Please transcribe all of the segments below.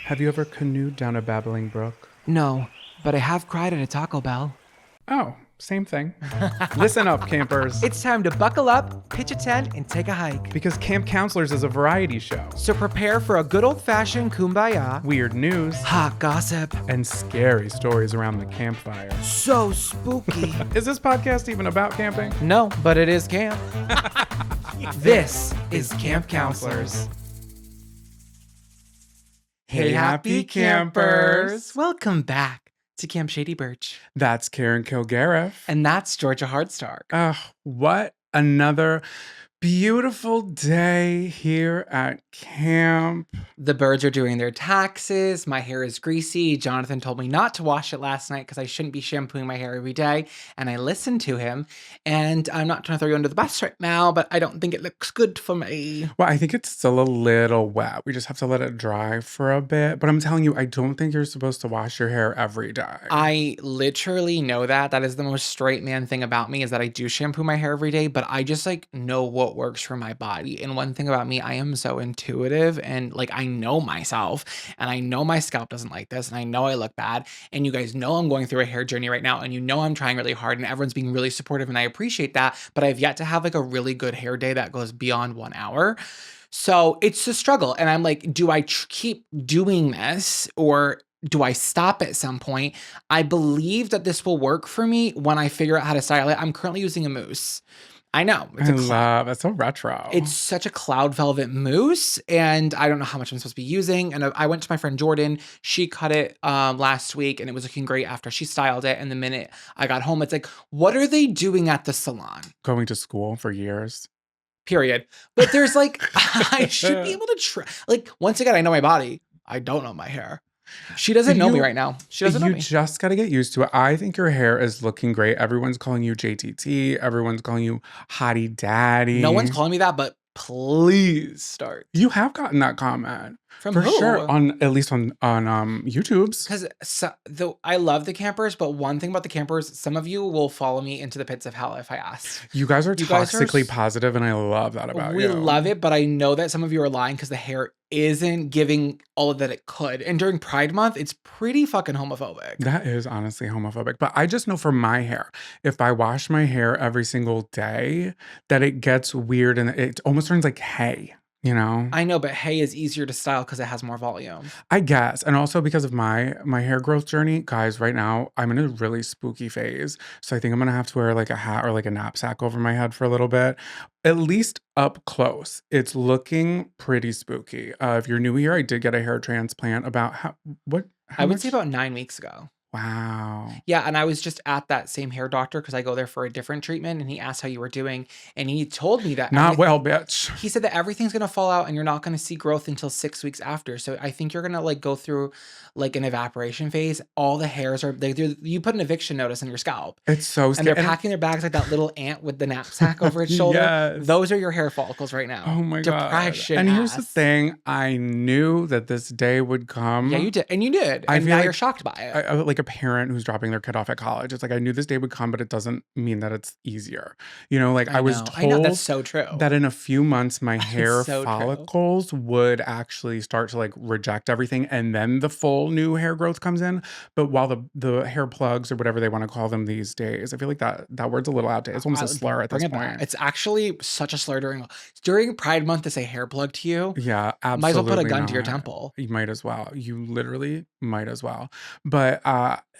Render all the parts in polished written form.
Have you ever canoed down a babbling brook? No, but I have cried at a Taco Bell. Oh, same thing. Listen up, campers. It's time to buckle up, pitch a tent, and take a hike. Because Camp Counselors is a variety show. So prepare for a good old-fashioned kumbaya, Weird news, hot gossip, and scary stories around the campfire. so spooky. Is this podcast even about camping? No, but it is camp. This is Camp Counselors. Hey, happy campers! Welcome back to Camp Shady Birch. That's Karen Kilgariff. And that's Georgia Hardstark. What another beautiful day here at camp. The birds are doing their taxes. My hair is greasy. Jonathan told me not to wash it last night because I shouldn't be shampooing my hair every day. And I listened to him. And I'm not trying to throw you under the bus right now, but I don't think it looks good for me. Well, I think it's still a little wet. We just have to let it dry for a bit. But I'm telling you, I don't think you're supposed to wash your hair every day. I literally know that. That is the most straight man thing about me, is that I do shampoo my hair every day, but I just know what works for my body. And one thing about me, I am so intuitive, and I know myself, and I know my scalp doesn't like this, and I know I look bad, and you guys know I'm going through a hair journey right now, and you know I'm trying really hard, and everyone's being really supportive, and I appreciate that, but I've yet to have a really good hair day that goes beyond 1 hour. So it's a struggle, and I'm like, do I keep doing this, or do I stop at some point? I believe that this will work for me when I figure out how to style it. I'm currently using a mousse. I know. It's so retro. It's such a cloud velvet mousse, and I don't know how much I'm supposed to be using. And I went to my friend Jordan. She cut it last week, and it was looking great after she styled it. And the minute I got home, it's like, what are they doing at the salon? Going to school for years. Period. But there's I should be able to try. Once again, I know my body. I don't know my hair. She doesn't know me right now. She doesn't know me. You just got to get used to it. I think your hair is looking great. Everyone's calling you JTT. Everyone's calling you Hottie Daddy. No one's calling me that, but please start. You have gotten that comment. From for who? sure, at least on YouTube's. Because I love the campers, but one thing about the campers, some of you will follow me into the pits of hell if I ask. You guys are toxically positive, and I love that about you. We love it, but I know that some of you are lying because the hair isn't giving all that it could. And during Pride Month, it's pretty fucking homophobic. That is honestly homophobic. But I just know for my hair, if I wash my hair every single day, that it gets weird and it almost turns like hay. You know? I know, but hay is easier to style because it has more volume. I guess. And also because of my hair growth journey, guys, right now I'm in a really spooky phase. So I think I'm going to have to wear a hat or a knapsack over my head for a little bit. At least up close. It's looking pretty spooky. If you're new here, I did get a hair transplant about I would say about 9 weeks ago. Wow. Yeah, and I was just at that same hair doctor because I go there for a different treatment, and he asked how you were doing, and he told me that not well, bitch. He said that everything's gonna fall out, and you're not gonna see growth until 6 weeks after. So I think you're gonna go through an evaporation phase. All the hairs are you put an eviction notice on your scalp. It's so scary. And they're packing their bags like that little ant with the knapsack over its shoulder. Yes. Those are your hair follicles right now. Oh my God. Depression. And here's the thing: I knew that this day would come. Yeah, you did, and you did. And now you're shocked by it. Like a parent who's dropping their kid off at college. It's I knew this day would come, but it doesn't mean that it's easier. I was told I know, that's so true. That in a few months my hair so follicles would actually start to reject everything, and then the full new hair growth comes in. But while the hair plugs or whatever they want to call them these days, I feel like that word's a little outdated. It's almost a slur at this point. It's actually such a slur during Pride Month to say hair plug to you. Yeah, absolutely. Might as well put a gun to your temple. You might as well. You literally might as well. But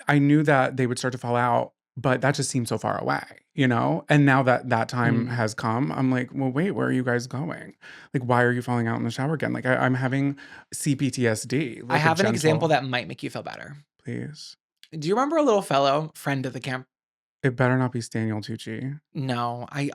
I knew that they would start to fall out, but that just seemed so far away, And now that time has come, I'm like, well, wait, where are you guys going? Why are you falling out in the shower again? I'm having CPTSD. I have an example that might make you feel better. Please. Do you remember a little fellow, friend of the camp? It better not be Daniel Tucci. No, I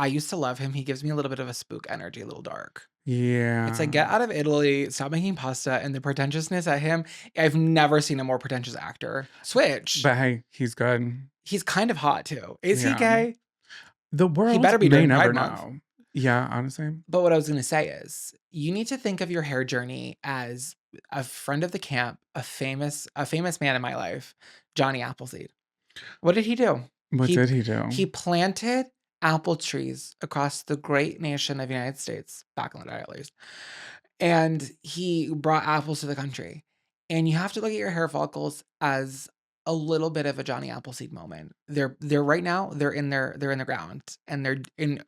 used to love him. He gives me a little bit of a spook energy, a little dark. Yeah. It's get out of Italy, stop making pasta, and the pretentiousness at him. I've never seen a more pretentious actor. Switch. But hey, he's good. He's kind of hot too. Is he gay? The world he better be may doing never Pride know. Month. Yeah, honestly. But what I was going to say is, you need to think of your hair journey as a friend of the camp, a famous man in my life, Johnny Appleseed. What did he do? What did he do? He planted apple trees across the great nation of the United States, back in the day at least. and he brought apples to the country. And you have to look at your hair follicles as a little bit of a Johnny Appleseed moment. They're right now, they're in the ground, and they're in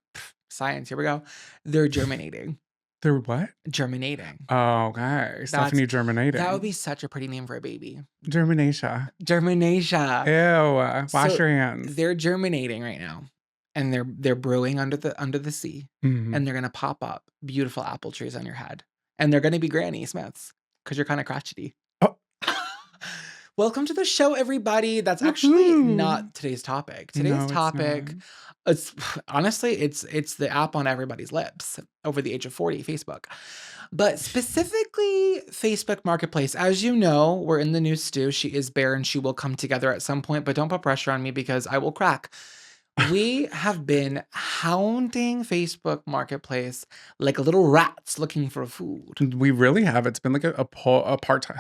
science, here we go. They're germinating. They're what? Germinating. Oh, okay. That's Stephanie that would germinating. be such a pretty name for a baby. Germinatia. Germinatia. Ew. Wash So your hands. they're germinating right now, and they're brewing under the sea, Mhm. and they're gonna pop up beautiful apple trees on your head, and they're gonna be Granny Smiths because you're kind of crotchety. Oh, Welcome to the show, everybody. That's actually woohoo. not today's topic. Today's No, it's not. topic, it's honestly, it's the app on everybody's lips over the age of 40, Facebook. But specifically, Facebook Marketplace. As you know, we're in the new stew. She is Bear and she will come together at some point, but don't put pressure on me because I will crack. We have been hounding Facebook Marketplace like little rats looking for food. We really have. It's been like a part-time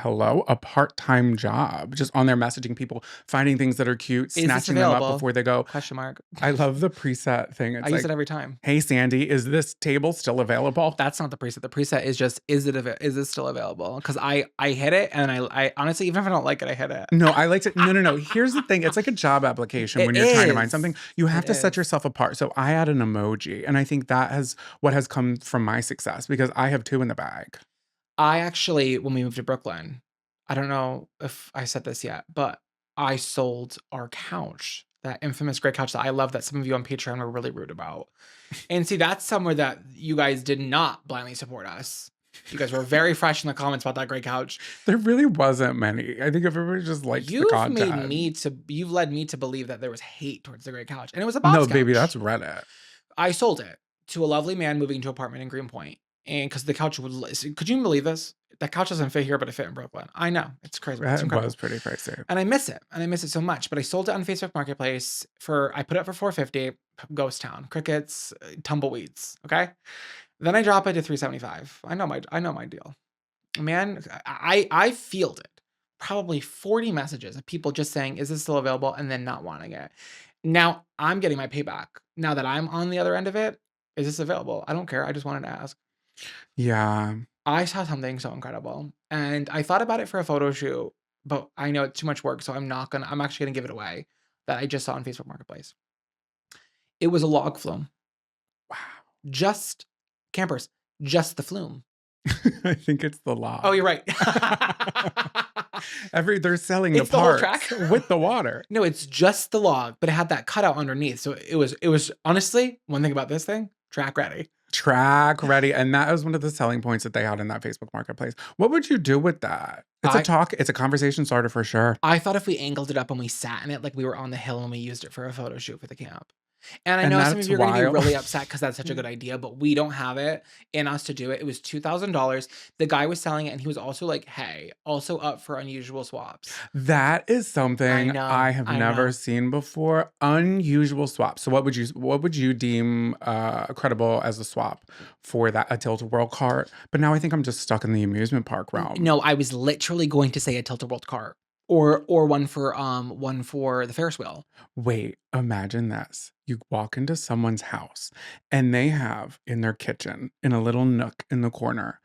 job, just on there messaging people, finding things that are cute, Is this snatching them up available? before they go. Question mark. I love the preset thing. I It's use it like, every time. "Hey, Sandy, is this table still available?" That's not the preset. The preset is just, is it still available? Because I hit it, and I honestly, even if I don't like it, I hit it. No, I liked it. No, no, no. Here's the thing. It's like a job application It when you're trying to find is. something. You have It to set is. yourself apart. So I add an emoji, and I think that has what has come from my success because I have two in the bag. I actually, when we moved to Brooklyn, I don't know if I said this yet, but I sold our couch, that infamous gray couch that I love that some of you on Patreon were really rude about. And see, that's somewhere that you guys did not blindly support us. You guys were very fresh in the comments about that gray couch. There really wasn't many. I think everybody just liked the You've made content. me to, you've led me to believe that there was hate towards the gray couch, and it was a No, boss baby, couch. that's Reddit. I sold it to a lovely man moving to an apartment in Greenpoint, and because the couch would, could you believe this? That couch doesn't fit here, but it fit in Brooklyn. I know, it's crazy. It's That incredible. was pretty pricey. And I miss it. And I miss it so much. But I sold it on Facebook Marketplace for, I put it for $450, ghost town, crickets, tumbleweeds. Okay. Then I drop it to $375. I know my deal. Man, I fielded probably 40 messages of people just saying, is this still available? And then not wanting it. Now I'm getting my payback. Now that I'm on the other end of it, is this available? I don't care. I just wanted to ask. Yeah. I saw something so incredible, and I thought about it for a photo shoot, but I know it's too much work, so I'm actually gonna give it away, that I just saw on Facebook Marketplace. It was a log flume. Wow. Just campers, just the flume. I think it's the law. Oh, you're right. They're selling It's the the whole parts track. with the water. No, it's just the log, but it had that cutout underneath, so it was honestly, one thing about this thing, track ready. Track ready. And that is one of the selling points that they had in that Facebook Marketplace. What would you do with that? It's a conversation starter for sure. I thought if we angled it up and we sat in it like we were on the hill and we used it for a photo shoot for the camp. And I And know some of that's you are going to be wild. really upset because that's such a good idea, but we don't have it in us to do it. It was $2,000. The guy was selling it, and he was also like, hey, also up for unusual swaps. That is something know, I have I never know. seen before. Unusual swap. So what would you deem credible as a swap for that, a tilt-a-whirl cart? But now I think I'm just stuck in the amusement park realm. No, I was literally going to say a tilt-a-whirl cart or one for the Ferris wheel. Wait, imagine this. You walk into someone's house and they have in their kitchen, in a little nook in the corner,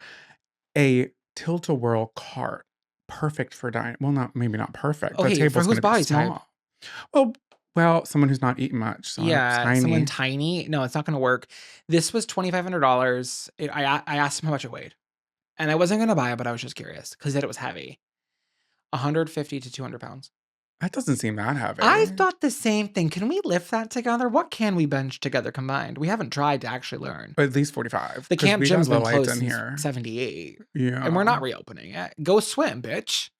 a tilt-a-whirl cart, perfect for dining. Well, maybe not perfect. The Okay, for table's whose gonna be body type? small. Well, someone who's not eating much, so it's Yeah, tiny. someone tiny. No, it's not gonna work. This was $2,500. I asked him how much it weighed, and I wasn't gonna buy it, but I was just curious because he said it was heavy. 150 to 200 pounds. That doesn't seem that heavy. I thought the same thing. Can we lift that together? What can we bench together combined? We haven't tried to actually learn. At least 45. The 'cause camp we gym's got been low closed lights in since here. 78, Yeah. and we're not reopening it. Go swim, bitch.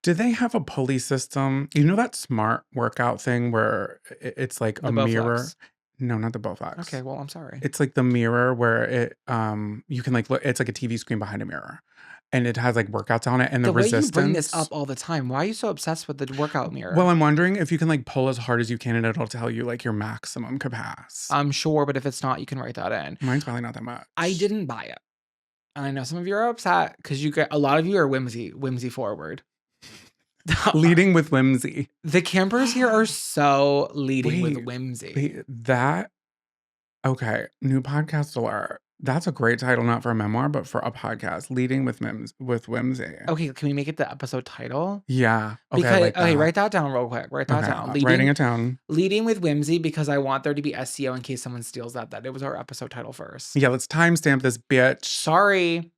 Do they have a pulley system? You know that smart workout thing where it's like The a mirror? Bowflex. No, not the Bowflex. Okay, well, I'm sorry. It's like the mirror where you can like look, it's like a TV screen behind a mirror. And it has like workouts on it and the The way resistance. you bring this up all the time, why are you so obsessed with the workout mirror? Well, I'm wondering if you can like pull as hard as you can and it'll tell you like your maximum capacity. I'm sure, but if it's not, you can write that in. Mine's probably not that much. I didn't buy it. And I know some of you are upset because a lot of you are whimsy forward. Leading with whimsy. The campers here are so leading with Wait, whimsy. Okay, new podcast alert. That's a great title, not for a memoir, but for a podcast. Leading with Whimsy. Okay, can we make it the episode title? Yeah. Okay, I Because like okay, that. write that down real quick. Write that Okay, down. writing it down. Leading with Whimsy because I want there to be SEO in case someone steals that it was our episode title first. Yeah, let's timestamp this bitch. Sorry.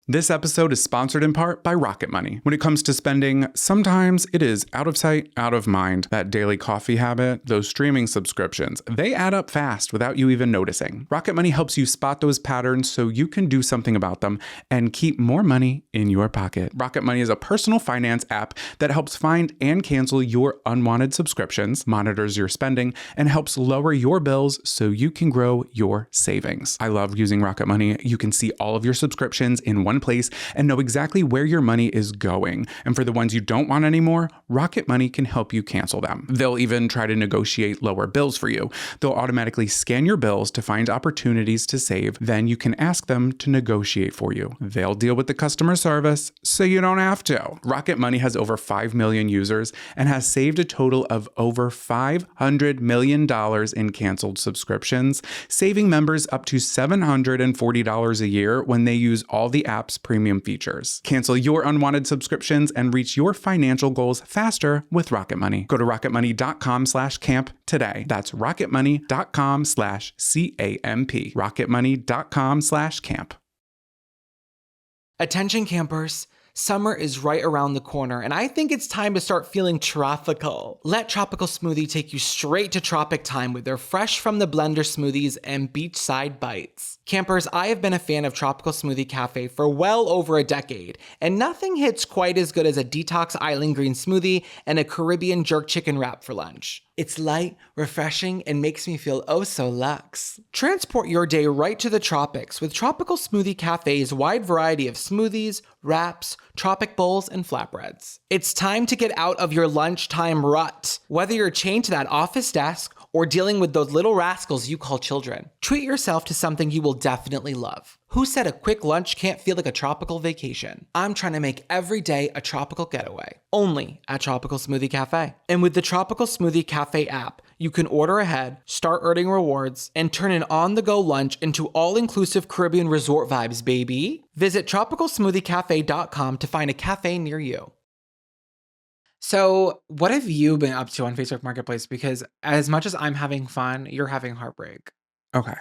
This episode is sponsored in part by Rocket Money. When it comes to spending, sometimes it is out of sight, out of mind. That daily coffee habit, those streaming subscriptions, they add up fast without you even noticing. Rocket Money helps you spot those patterns so you can do something about them and keep more money in your pocket. Rocket Money is a personal finance app that helps find and cancel your unwanted subscriptions, monitors your spending, and helps lower your bills so you can grow your savings. I love using Rocket Money. You can see all of your subscriptions in one place and know exactly where your money is going. And for the ones you don't want anymore, Rocket Money can help you cancel them. They'll even try to negotiate lower bills for you. They'll automatically scan your bills to find opportunities to save. Then you can ask them to negotiate for you. They'll deal with the customer service so you don't have to. Rocket Money has over 5 million users and has saved a total of over $500 million in canceled subscriptions, saving members up to $740 a year when they use all the app's premium features. Cancel your unwanted subscriptions and reach your financial goals faster with Rocket Money. Go to rocketmoney.com/camp today. That's rocketmoney.com/CAMP. rocketmoney.com/camp. Attention campers. Summer is right around the corner, and I think it's time to start feeling tropical. Let Tropical Smoothie take you straight to tropic time with their fresh from the blender smoothies and beachside bites. Campers, I have been a fan of Tropical Smoothie Cafe for well over a decade, and nothing hits quite as good as a detox island green smoothie and a Caribbean jerk chicken wrap for lunch. It's light, refreshing, and makes me feel oh so luxe. Transport your day right to the tropics with Tropical Smoothie Cafe's wide variety of smoothies, wraps, tropic bowls, and flatbreads. It's time to get out of your lunchtime rut. Whether you're chained to that office desk or dealing with those little rascals you call children, treat yourself to something you will definitely love. Who said a quick lunch can't feel like a tropical vacation? I'm trying to make every day a tropical getaway, only at Tropical Smoothie Cafe. And with the Tropical Smoothie Cafe app, you can order ahead, start earning rewards, and turn an on-the-go lunch into all-inclusive Caribbean resort vibes, baby. Visit tropicalsmoothiecafe.com to find a cafe near you. So, what have you been up to on Facebook Marketplace? Because as much as I'm having fun, you're having heartbreak. Okay.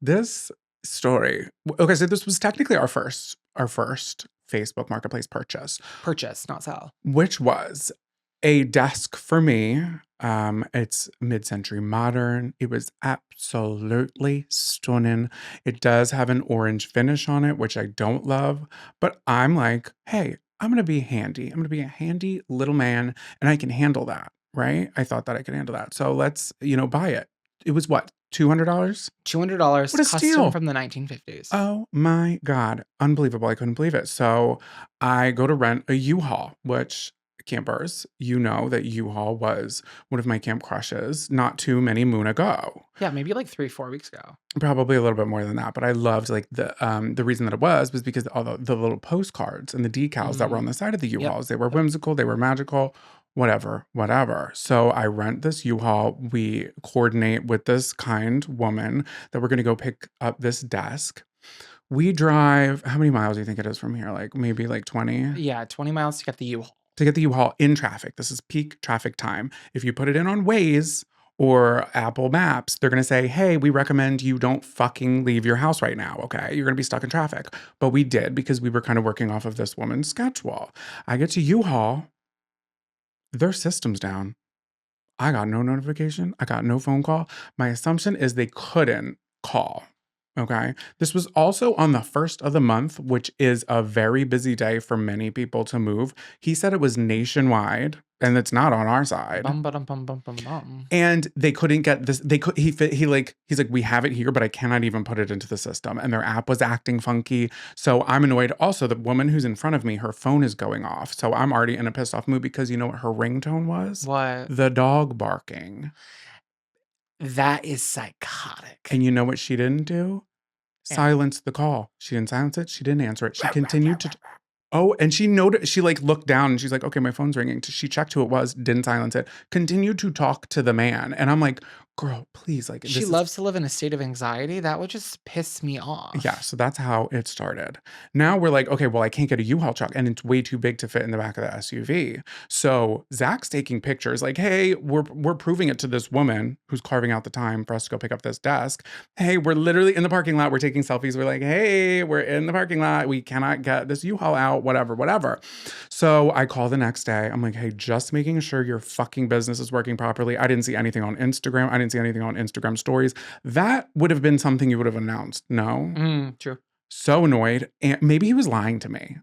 This story. Okay, so this was technically our first Facebook Marketplace purchase, Purchase, not sell. which was a desk for me. It's mid-century modern. It was absolutely stunning. It does have an orange finish on it, which I don't love, but I'm like, hey, I'm gonna be handy. I'm gonna be a handy little man, and I can handle that, right? I thought that I could handle that. So let's, buy it. It was what, $200? $200, What a custom steal. from the 1950s. Oh my God. Unbelievable. I couldn't believe it. So I go to rent a U-Haul, which campers, you know that U-Haul was one of my camp crushes not too many moon ago. Yeah, maybe like 3-4 weeks ago. Probably a little bit more than that, but I loved like the reason that it was because all the little postcards and the decals that were on the side of the U-Hauls. They were whimsical, they were magical, whatever. So I rent this U-Haul. We coordinate with this kind woman that we're going to go pick up this desk. We drive, how many miles do you think it is from here? Like maybe like 20? Yeah, 20 miles to get the U-Haul. To get the U-Haul in traffic. This is peak traffic time. If you put it in on Waze or Apple Maps, they're going to say, hey, we recommend you don't fucking leave your house right now, okay? You're going to be stuck in traffic. But we did because we were kind of working off of this woman's schedule. I get to U-Haul, their system's down. I got no notification. I got no phone call. My assumption is they couldn't call. Okay. This was also on the first of the month, which is a very busy day for many people to move. He said it was nationwide, and it's not on our side. Bum, ba-dum, bum, bum, bum, bum. And they couldn't get this. He's like, we have it here, but I cannot even put it into the system. And their app was acting funky. So I'm annoyed. Also, the woman who's in front of me, her phone is going off. So I'm already in a pissed off mood because you know what her ringtone was? What? The dog barking. That is psychotic. And you know what she didn't do? Silence the call. She didn't silence it. She didn't answer it. She continued to. Oh, and she noted. She like looked down and she's like, "Okay, my phone's ringing." She checked who it was. Didn't silence it. Continued to talk to the man, and I'm like, girl, please, like, She this is loves to live in a state of anxiety. That would just piss me yeah, off. so that's how it started. Now we're like, okay, well, I can't get a U-Haul truck and it's way too big to fit in the back of the SUV. So Zach's taking pictures like, hey, we're proving it to this woman who's carving out the time for us to go pick up this desk. Hey, we're literally in the parking lot. We're taking selfies. We're like, hey, we're in the parking lot. We cannot get this U-Haul out, whatever, whatever. So I call the next day. I'm like, hey, just making sure your fucking business is working properly. I didn't see anything on Instagram. I didn't see anything on Instagram stories. That would have been something you would have announced. No. True. So annoyed. And maybe he was lying to me.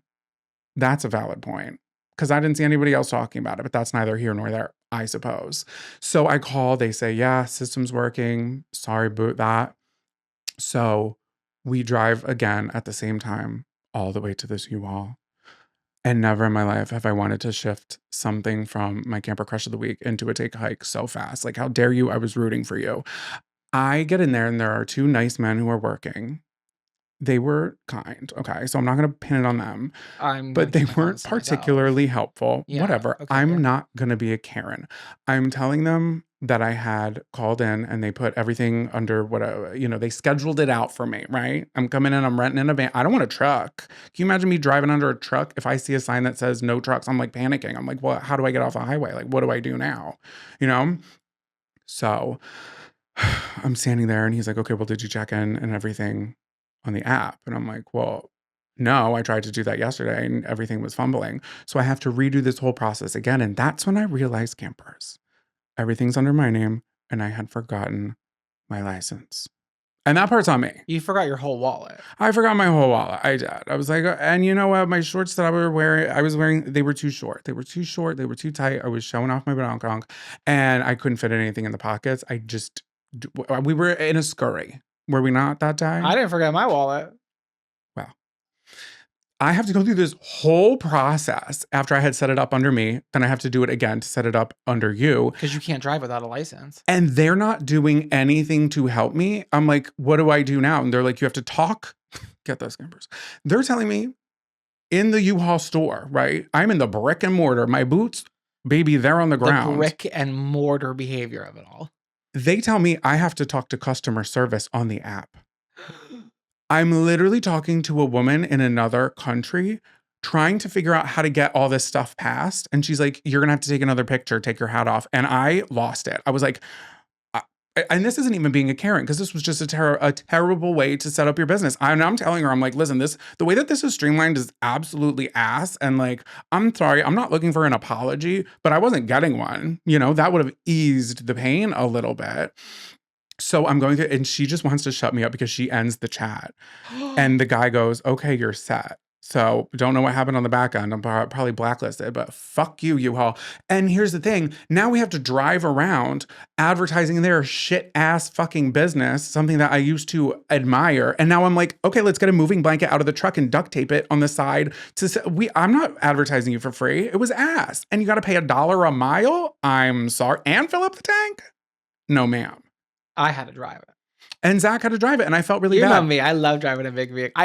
That's a valid point. Because I didn't see anybody else talking about it, but that's neither here nor there, I suppose. So I call, they say, yeah, system's working. Sorry about that. So we drive again at the same time all the way to this U-Haul. And never in my life have I wanted to shift something from my camper crush of the week into a take a hike so fast. Like, how dare you? I was rooting for you. I get in there and there are two nice men who are working. They were kind, okay? So I'm not gonna pin it on them, I'm gonna but they keep my weren't comments to myself. particularly helpful. Yeah. Whatever. Okay. I'm Yeah. not gonna be a Karen. I'm telling them that I had called in and they put everything under whatever, they scheduled it out for me, right? I'm coming in, I'm renting in a van. I don't want a truck. Can you imagine me driving under a truck? If I see a sign that says no trucks, I'm like panicking. I'm like, well, how do I get off the highway? Like, what do I do now? You know? So I'm standing there and he's like, okay, well, did you check in and everything on the app? And I'm like, well, no, I tried to do that yesterday and everything was fumbling. So I have to redo this whole process again. And that's when I realized, campers, everything's under my name and I had forgotten my license. And that part's on me. You forgot your whole wallet. I forgot my whole wallet. I did. I was like, and you know what? My shorts that I was wearing, they were too short. They were too short. They were too tight. I was showing off my badonkadonk and I couldn't fit anything in the pockets. We were in a scurry. Were we not that I time? didn't forget my wallet. Well, I have to go through this whole process after I had set it up under me. Then I have to do it again to set it up under you. Because you can't drive without a license. And they're not doing anything to help me. I'm like, what do I do now? And they're like, you have to talk. Get those numbers. They're telling me in the U-Haul store, right? I'm in the brick and mortar. My boots, baby, they're on the ground. The brick and mortar behavior of it all. They tell me I have to talk to customer service on the app. I'm literally talking to a woman in another country trying to figure out how to get all this stuff passed. And she's like, you're going to have to take another picture, take your hat off. And I lost it. I was like, and this isn't even being a Karen because this was just a terrible way to set up your business. I'm telling her, I'm like, listen, the way that this is streamlined is absolutely ass. And like, I'm sorry, I'm not looking for an apology, but I wasn't getting one. That would have eased the pain a little bit. So I'm going through, and she just wants to shut me up because she ends the chat. And the guy goes, okay, you're set. So don't know what happened on the back end. I'm probably blacklisted, but fuck you, U-Haul. And here's the thing. Now we have to drive around advertising their shit ass fucking business, something that I used to admire. And now I'm like, okay, let's get a moving blanket out of the truck and duct tape it on the side. I'm not advertising you for free. It was ass. And you got to pay $1 a mile. I'm sorry. And fill up the tank? No, ma'am. I had to drive it. And Zach had to drive it, and I felt really bad. You know me. I love driving a big vehicle.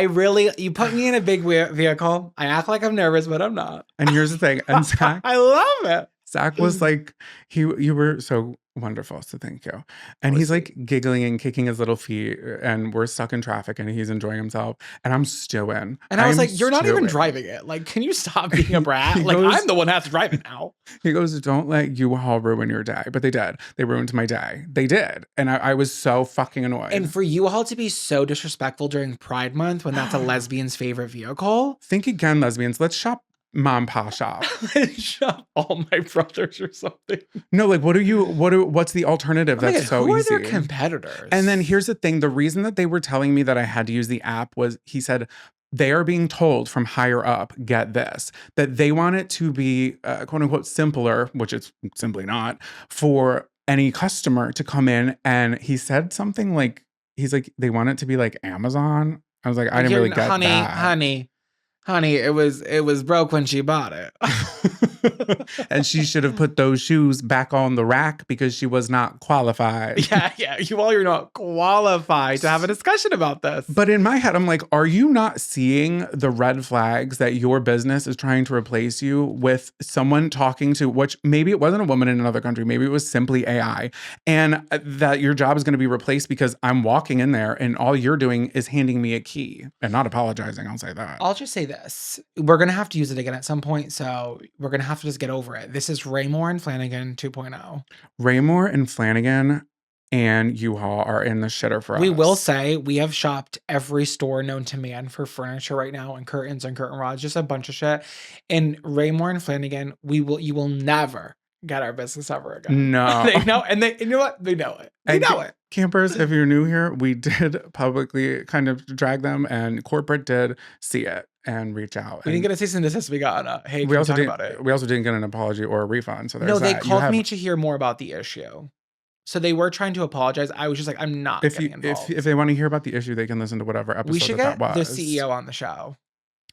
You put me in a big vehicle. I act like I'm nervous, but I'm not. And here's the thing. And Zach, I love it. Zach was like, you were so wonderful. So thank you. And he's like giggling and kicking his little feet, and we're stuck in traffic, and he's enjoying himself. And I'm stewing. And I was like, you're not even driving it. Like, can you stop being a brat? Like, I'm the one that has to drive it now. He goes, don't let U-Haul ruin your day. But they did. They ruined my day. They did. And I was so fucking annoyed. And for U-Haul to be so disrespectful during Pride Month when that's a lesbian's favorite vehicle. Think again, lesbians. Let's shop mom pa shop. Shop all my brothers or something. No, like what's the alternative? That's so who easy. Who are their competitors? And then here's the thing. The reason that they were telling me that I had to use the app was, he said, they are being told from higher up, get this, that they want it to be quote unquote simpler, which it's simply not, for any customer to come in. And he said something like, he's like, they want it to be like Amazon. I was like, I didn't really get that. Honey, it was broke when she bought it. And she should have put those shoes back on the rack because she was not qualified. Yeah. You're not qualified to have a discussion about this. But in my head, I'm like, are you not seeing the red flags that your business is trying to replace you with someone talking to, which maybe it wasn't a woman in another country, maybe it was simply AI, and that your job is going to be replaced because I'm walking in there and all you're doing is handing me a key and not apologizing. I'll say that. I'll just say this. We're going to have to use it again at some point, so we're going to have to just get over it. This is Raymore and Flanagan 2.0. Raymore and Flanagan and UHaul are in the shitter for us. We will say we have shopped every store known to man for furniture right now, and curtains and curtain rods, just a bunch of shit. And Raymore and Flanagan, you will never get our business ever again. No. They know, and you know what? They know it. They know it. Campers, if you're new here, we did publicly kind of drag them, and corporate did see it and reach out. We didn't get a cease and desist. We got hey, we also talk about it. We also didn't get an apology or a refund. So there's no, they called me to hear more about the issue. So they were trying to apologize. I was just like, I'm not getting involved. If they want to hear about the issue, they can listen to whatever episode we should that get was. the CEO on the show.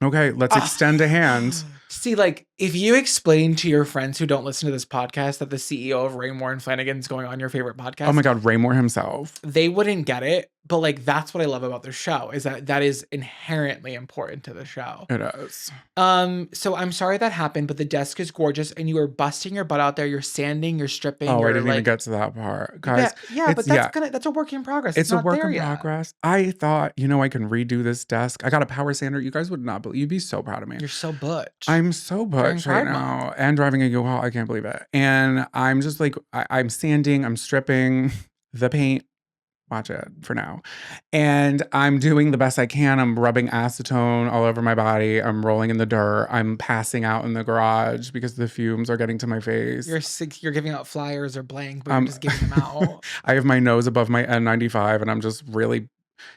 Okay, let's extend a hand. See, like, if you explain to your friends who don't listen to this podcast that the CEO of Raymore and Flanagan is going on your favorite podcast. Oh my God, Raymore himself. They wouldn't get it. But like, that's what I love about the show, is that is inherently important to the show. It is. So I'm sorry that happened, but the desk is gorgeous and you are busting your butt out there. You're sanding, you're stripping. Oh, I didn't even get to that part. Guys, yeah, but that's a work in progress. It's a work in progress. I thought, I can redo this desk. I got a power sander. You guys would not believe. You'd be so proud of me. You're so butch. I'm so butch right now. And driving a U-Haul. I can't believe it. And I'm just like, I'm sanding, I'm stripping the paint. Watch it for now. And I'm doing the best I can. I'm rubbing acetone all over my body. I'm rolling in the dirt. I'm passing out in the garage because the fumes are getting to my face. You're giving out flyers or blank, but you're just giving them out. I have my nose above my N95 and I'm just really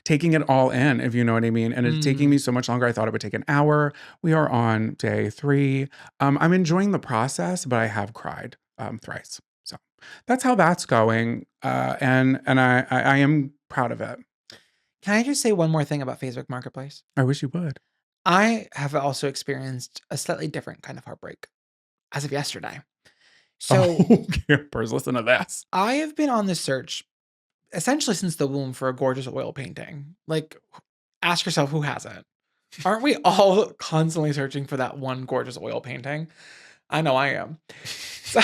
taking it all in, if you know what I mean. And it's taking me so much longer. I thought it would take an hour. We are on day 3. I'm enjoying the process, but I have cried thrice. So that's how that's going. And I am proud of it. Can I just say one more thing about Facebook Marketplace? I wish you would. I have also experienced a slightly different kind of heartbreak as of yesterday. So, campers, listen to this. I have been on this search essentially since the womb for a gorgeous oil painting. Like, ask yourself, who hasn't? Aren't we all constantly searching for that one gorgeous oil painting? I know I am. So,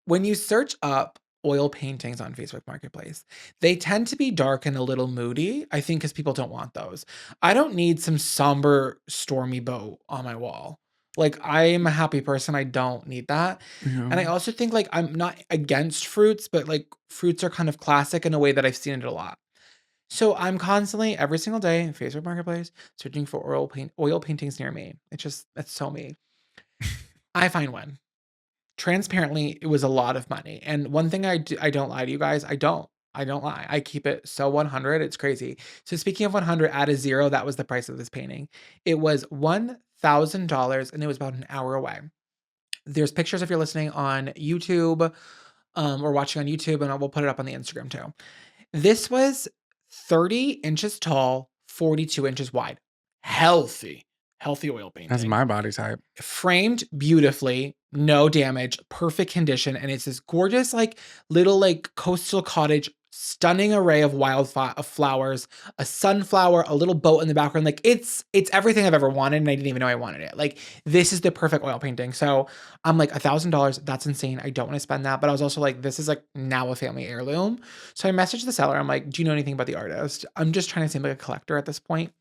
when you search up oil paintings on Facebook Marketplace, they tend to be dark and a little moody, I think, because people don't want those. I don't need some somber, stormy boat on my wall. Like, I am a happy person. I don't need that. Yeah. And I also think, like, I'm not against fruits, but, like, fruits are kind of classic in a way that I've seen it a lot. So I'm constantly, every single day, in Facebook Marketplace, searching for oil paintings near me. It's so me. I find one. Transparently, it was a lot of money. And one thing I don't lie to you guys. I don't lie. I keep it so 100. It's crazy. So speaking of 100, add a 0. That was the price of this painting. It was $1,000 and it was about an hour away. There's pictures if you're listening on YouTube or watching on YouTube, and we'll put it up on the Instagram too. This was 30 inches tall, 42 inches wide. Healthy oil painting. That's my body type. Framed beautifully, no damage, perfect condition. And it's this gorgeous, like, little, like, coastal cottage, stunning array of flowers, a sunflower, a little boat in the background. Like, it's everything I've ever wanted, and I didn't even know I wanted it. Like, this is the perfect oil painting. So I'm like, $1,000, that's insane. I don't want to spend that. But I was also like, this is, like, now a family heirloom. So I messaged the seller. I'm like, do you know anything about the artist? I'm just trying to seem like a collector at this point.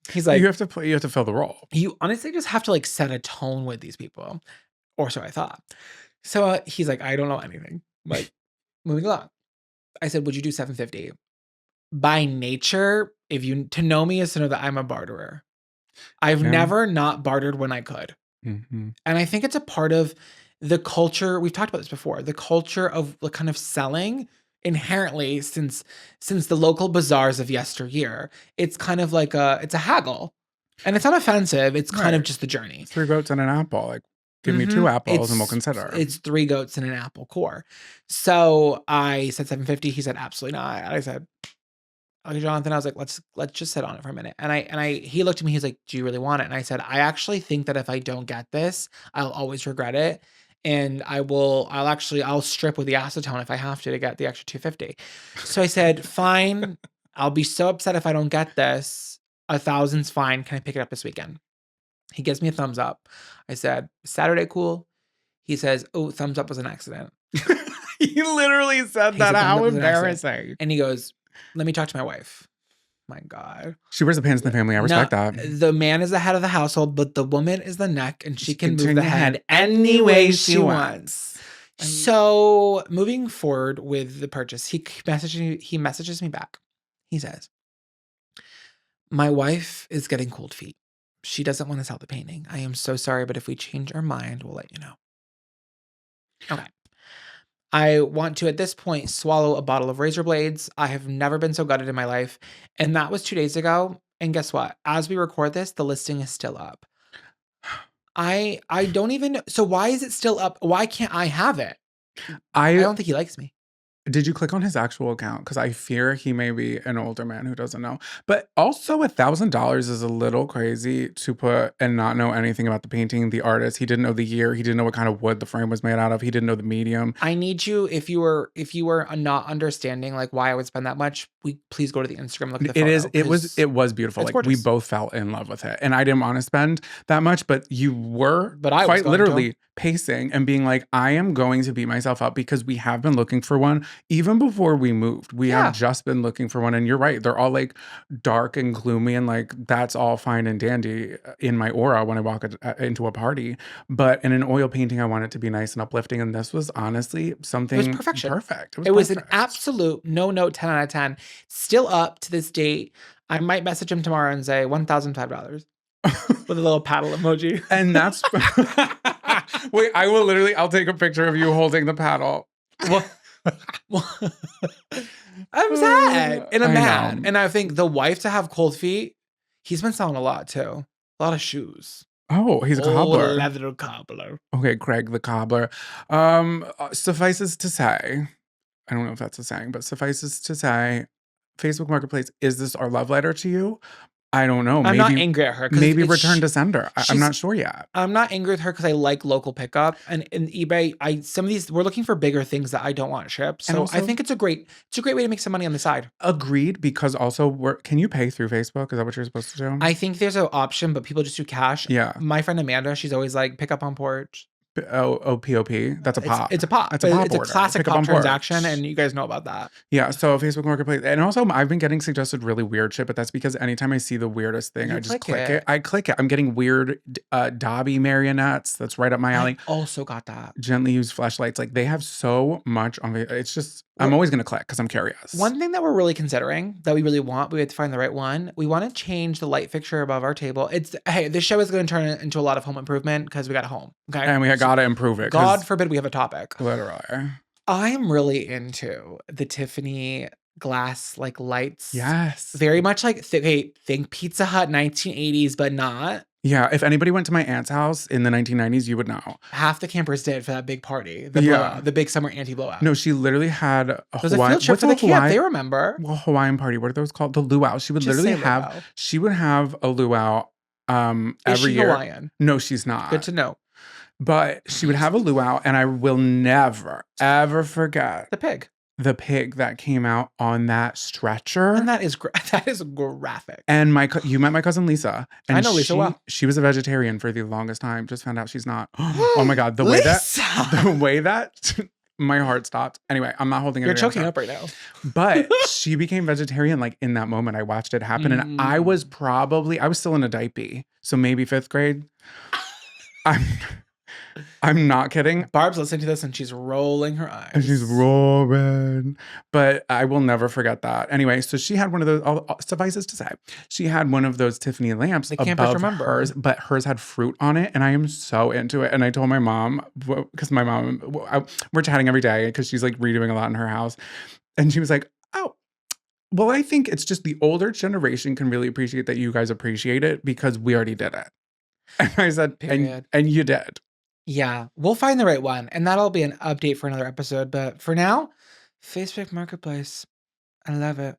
He's like, you have to fill the role. You honestly just have to, like, set a tone with these people, or so I thought. So he's like, I don't know anything. I'm like, moving along. I said, would you do $750? By nature, to know me is to know that I'm a barterer. I've never not bartered when I could. Mm-hmm. And I think it's a part of the culture. We've talked about this before. The culture of the kind of selling inherently, since the local bazaars of yesteryear, it's kind of like it's a haggle, and it's not offensive. It's kind of just the journey. 3 goats and an apple. Like, give me 2 apples and we'll consider. It's 3 goats and an apple core. So I said $750. He said absolutely not. I said, Okay, Jonathan, I was like, let's just sit on it for a minute. And he looked at me, he's like, do you really want it? And I said, I actually think that if I don't get this, I'll always regret it. And I'll strip with the acetone if I have to get the extra 250. So I said, fine, I'll be so upset if I don't get this. 1,000's fine. Can I pick it up this weekend? He gives me a thumbs up. I said, Saturday cool? He says, oh, thumbs up was an accident. He literally said He that. said, thumbs How up was an accident. embarrassing. And he goes, let me talk to my wife. My God. She wears the pants in the family. I respect that. The man is the head of the household, but the woman is the neck, and she can move turn the the head head any way she wants. wants. So moving forward with the purchase, he messages me back. He says, my wife is getting cold feet. She doesn't want to sell the painting. I am so sorry, but if we change our mind, we'll let you know. Okay. I want to, at this point, swallow a bottle of razor blades. I have never been so gutted in my life. And that was 2 days ago. And guess what? As we record this, the listing is still up. I don't even know. So why is it still up? Why can't I have it? I don't think he likes me. Did you click on his actual account? Because I fear he may be an older man who doesn't know. But also $1,000 is a little crazy to put and not know anything about the painting, the artist. He didn't know the year. He didn't know what kind of wood the frame was made out of. He didn't know the medium. I need you, if you were not understanding like why I would spend that much, please go to the Instagram, look at the photo. It was beautiful. Like gorgeous. we both fell in love with it. And I didn't want to spend that much, but you were I literally pacing and being like, I am going to beat myself up because we have been looking for one even before we moved. We have just been looking for one. And you're right. They're all like dark and gloomy and like that's all fine and dandy in my aura when I walk into a party. But in an oil painting, I want it to be nice and uplifting. And this was honestly something perfect. It was an absolute no-note 10 out of 10. Still up to this date. I might message him tomorrow and say $1,005 with a little paddle emoji. And that's wait, I'll take a picture of you holding the paddle. I'm sad and I'm mad. And I think the wife to have cold feet, he's been selling a lot too. A lot of shoes. Oh, he's a cobbler. Leather cobbler. Okay, Craig the cobbler. Suffices to say, I don't know if that's a saying, but suffices to say, Facebook Marketplace, is this our love letter to you? I don't know. I'm not angry at her. Maybe return to sender. I'm not sure yet. I'm not angry with her because I like local pickup. And in eBay, some of these, we're looking for bigger things that I don't want shipped. So also, I think it's a great way to make some money on the side. Agreed, because also, can you pay through Facebook? Is that what you're supposed to do? I think there's an option, but people just do cash. Yeah. My friend Amanda, she's always like, pick up on porch. POP. That's a pop. It's a pop. It's a classic pop transaction, and you guys know about that. Yeah. So Facebook Marketplace, and also I've been getting suggested really weird shit, but that's because anytime I see the weirdest thing, I just click it. I click it. I'm getting weird Dobby marionettes. That's right up my alley. I also got that. Gently used flashlights. Like they have so much on it. It's just I'm always gonna click because I'm curious. One thing that we're really considering that we really want, we have to find the right one. We want to change the light fixture above our table. This show is going to turn into a lot of home improvement because we got a home. Okay. And we got to improve it. God forbid we have a topic. Literally. I'm really into the Tiffany glass like lights. Yes. Very much like think Pizza Hut 1980s, but not. Yeah, if anybody went to my aunt's house in the 1990s, you would know. Half the campers did for that big party. The big summer anti-blowout. No, she literally had a Hawaiian. A field trip for the camp. They remember. Well, Hawaiian party. What are those called? The luau. She would literally have. She would have a luau every year. Hawaiian? No, she's not. Good to know. But she would have a luau, and I will never, ever forget the pig that came out on that stretcher. And that is graphic. And you met my cousin Lisa. And I know Lisa well. She was a vegetarian for the longest time. Just found out she's not. Oh my God. The way that my heart stopped. Anyway, I'm not holding it. You're choking up right now. But she became vegetarian like in that moment. I watched it happen. And I was still in a diaper. So maybe 5th grade. I'm not kidding. Barb's listening to this and she's rolling her eyes. And she's rolling. But I will never forget that. Anyway, so she had one of those, suffices to say, she had one of those Tiffany lamps above hers, but hers had fruit on it. And I am so into it. And I told my mom, because my mom, we're chatting every day because she's like redoing a lot in her house. And she was like, oh, well, I think it's just the older generation can really appreciate that you guys appreciate it because we already did it. And I said, and you did. Yeah, we'll find the right one. And that'll be an update for another episode. But for now, Facebook Marketplace. I love it.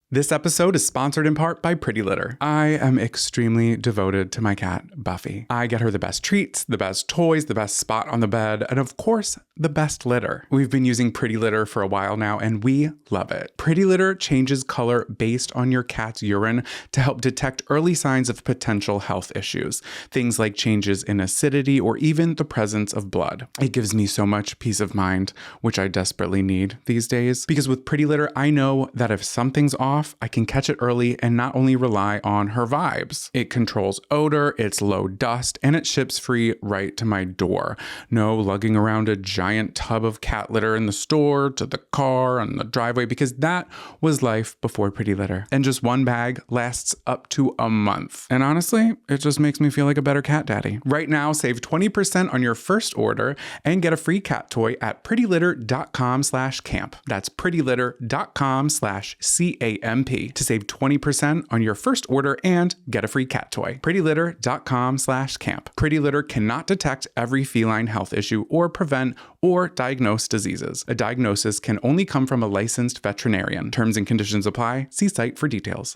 This episode is sponsored in part by Pretty Litter. I am extremely devoted to my cat, Buffy. I get her the best treats, the best toys, the best spot on the bed, and of course, the best litter. We've been using Pretty Litter for a while now, and we love it. Pretty Litter changes color based on your cat's urine to help detect early signs of potential health issues, things like changes in acidity or even the presence of blood. It gives me so much peace of mind, which I desperately need these days, because with Pretty Litter, I know that if something's off, I can catch it early and not only rely on her vibes. It controls odor, it's low dust, and it ships free right to my door. No lugging around a giant tub of cat litter in the store, to the car, on the driveway, because that was life before Pretty Litter. And just one bag lasts up to a month. And honestly, it just makes me feel like a better cat daddy. Right now, save 20% on your first order and get a free cat toy at prettylitter.com/camp. That's prettylitter.com/CAMP to save 20% on your first order and get a free cat toy. prettylitter.com/camp. Pretty Litter cannot detect every feline health issue or prevent or diagnose diseases. A diagnosis can only come from a licensed veterinarian. Terms and conditions apply. See site for details.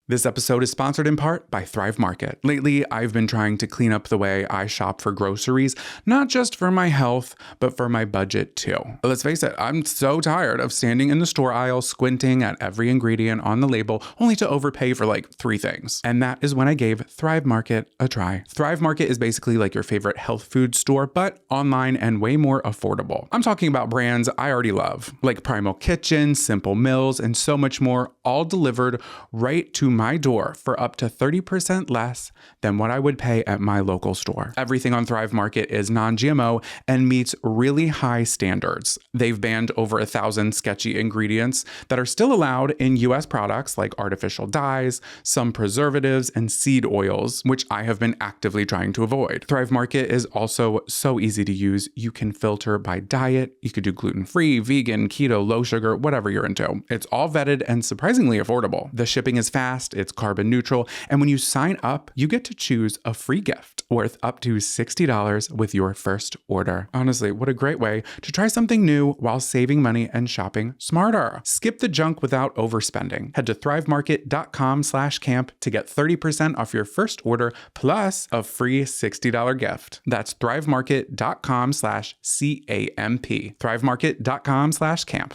This episode is sponsored in part by Thrive Market. Lately, I've been trying to clean up the way I shop for groceries, not just for my health, but for my budget too. But let's face it, I'm so tired of standing in the store aisle squinting at every ingredient on the label, only to overpay for like 3 things. And that is when I gave Thrive Market a try. Thrive Market is basically like your favorite health food store, but online and way more affordable. I'm talking about brands I already love, like Primal Kitchen, Simple Mills, and so much more, all delivered right to my door for up to 30% less than what I would pay at my local store. Everything on Thrive Market is non-GMO and meets really high standards. They've banned over 1,000 sketchy ingredients that are still allowed in US products like artificial dyes, some preservatives, and seed oils, which I have been actively trying to avoid. Thrive Market is also so easy to use. You can filter by diet. You could do gluten-free, vegan, keto, low sugar, whatever you're into. It's all vetted and surprisingly affordable. The shipping is fast, it's carbon neutral, and when you sign up, you get to choose a free gift worth up to $60 with your first order. Honestly, what a great way to try something new while saving money and shopping smarter. Skip the junk without overspending. Head to thrivemarket.com/camp to get 30% off your first order plus a free $60 gift. That's thrivemarket.com/CAMP. thrivemarket.com/camp.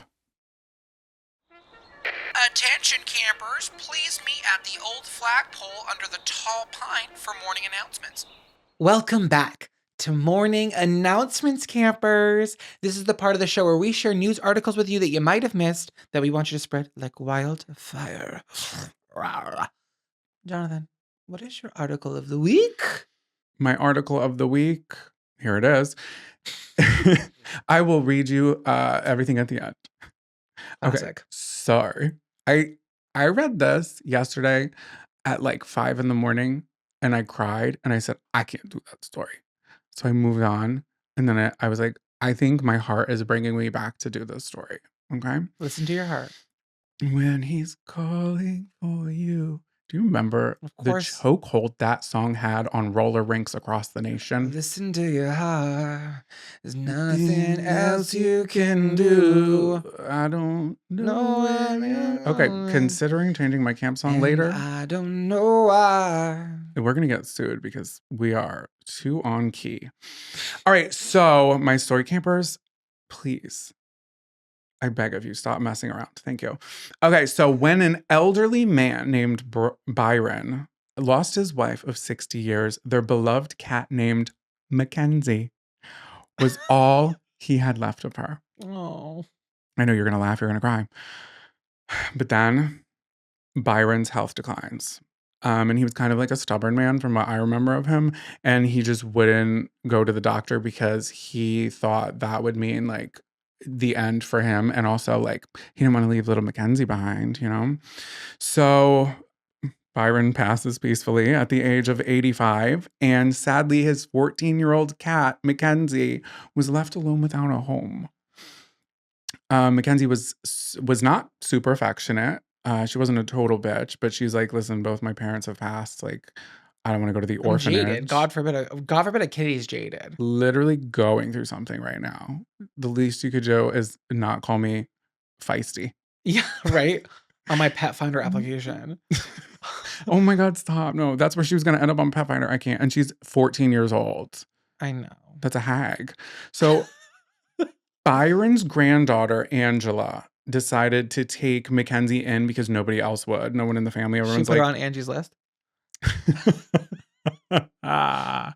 Attention campers, please meet at the old flagpole under the tall pine for morning announcements. Welcome back to Morning Announcements, campers. This is the part of the show where we share news articles with you that you might have missed that we want you to spread like wildfire. Jonathan, what is your article of the week? My article of the week, here it is. I will read you everything at the end. Okay, Classic. sorry. I read this yesterday at like 5 in the morning and I cried and I said, I can't do that story. So I moved on and then I was like, I think my heart is bringing me back to do this story. Okay. Listen to your heart. When he's calling for you. Do you remember Of the course. chokehold that song had on roller rinks across the nation? Listen to your heart. There's nothing else you can do. I don't No, know. Okay, considering changing my camp song and later, I don't know why. we're gonna get sued because we are too on key. All right, so my story campers, please, I beg of you, stop messing around. Thank you. Okay, so when an elderly man named Byron lost his wife of 60 years, their beloved cat named Mackenzie was all he had left of her. Oh. I know you're gonna laugh, you're gonna cry. But then Byron's health declines. And he was kind of like a stubborn man from what I remember of him. And he just wouldn't go to the doctor because he thought that would mean like the end for him. And also like he didn't want to leave little Mackenzie behind, you know? So Byron passes peacefully at the age of 85. And sadly, his 14-year-old cat, Mackenzie, was left alone without a home. Mackenzie was not super affectionate. She wasn't a total bitch, but she's like, listen, both my parents have passed. Like, I don't want to go to the I'm orphanage. jaded. God forbid a kitty's jaded. Literally going through something right now. The least you could do is not call me feisty. Yeah, right. On my pet finder application. Oh my God, stop. No, that's where she was gonna end up on Pet Finder. I can't. And she's 14 years old. I know. That's a hag. So Byron's granddaughter, Angela, decided to take Mackenzie in because nobody else would. No one in the family. She Everyone's put her like, on Angie's list? ah.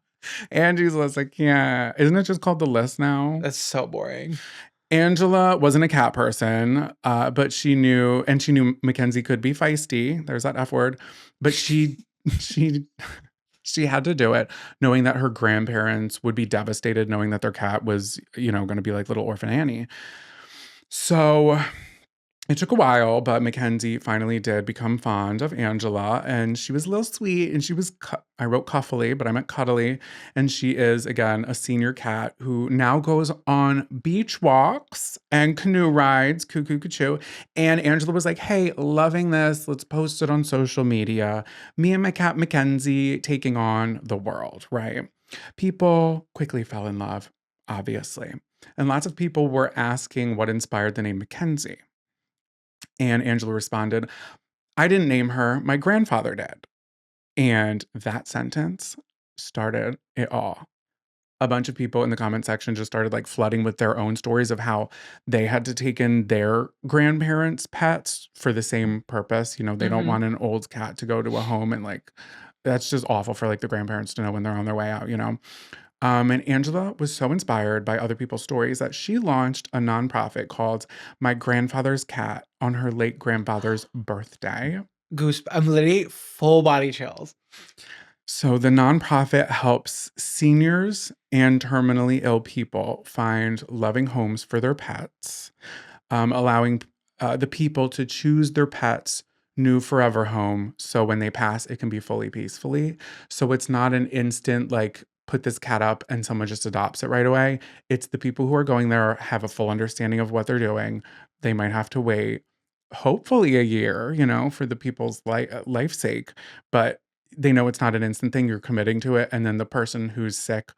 Angie's list, I can't. Isn't it just called the list now? That's so boring. Angela wasn't a cat person, but she knew Mackenzie could be feisty. There's that F word. But she she had to do it, knowing that her grandparents would be devastated, knowing that their cat was, going to be like little orphan Annie. So it took a while, but Mackenzie finally did become fond of Angela, and she was a little sweet, and she was, I wrote cuffly, but I meant cuddly, and she is, again, a senior cat who now goes on beach walks and canoe rides, cuckoo, cuckoo, and Angela was like, hey, loving this, let's post it on social media. Me and my cat Mackenzie taking on the world, right? People quickly fell in love, obviously, and lots of people were asking what inspired the name Mackenzie. And Angela responded, I didn't name her, my grandfather did. And that sentence started it all. A bunch of people in the comment section just started like flooding with their own stories of how they had to take in their grandparents' pets for the same purpose. They don't want an old cat to go to a home, and like that's just awful for like the grandparents to know when they're on their way out. And Angela was so inspired by other people's stories that she launched a nonprofit called My Grandfather's Cat on her late grandfather's birthday. I'm literally full body chills. So the nonprofit helps seniors and terminally ill people find loving homes for their pets, allowing the people to choose their pets' new forever home. So when they pass, it can be fully peacefully. So it's not an instant like put this cat up and someone just adopts it right away. It's the people who are going there have a full understanding of what they're doing. They might have to wait, hopefully a year, for the people's life's sake, but they know it's not an instant thing. You're committing to it. And then the person who's sick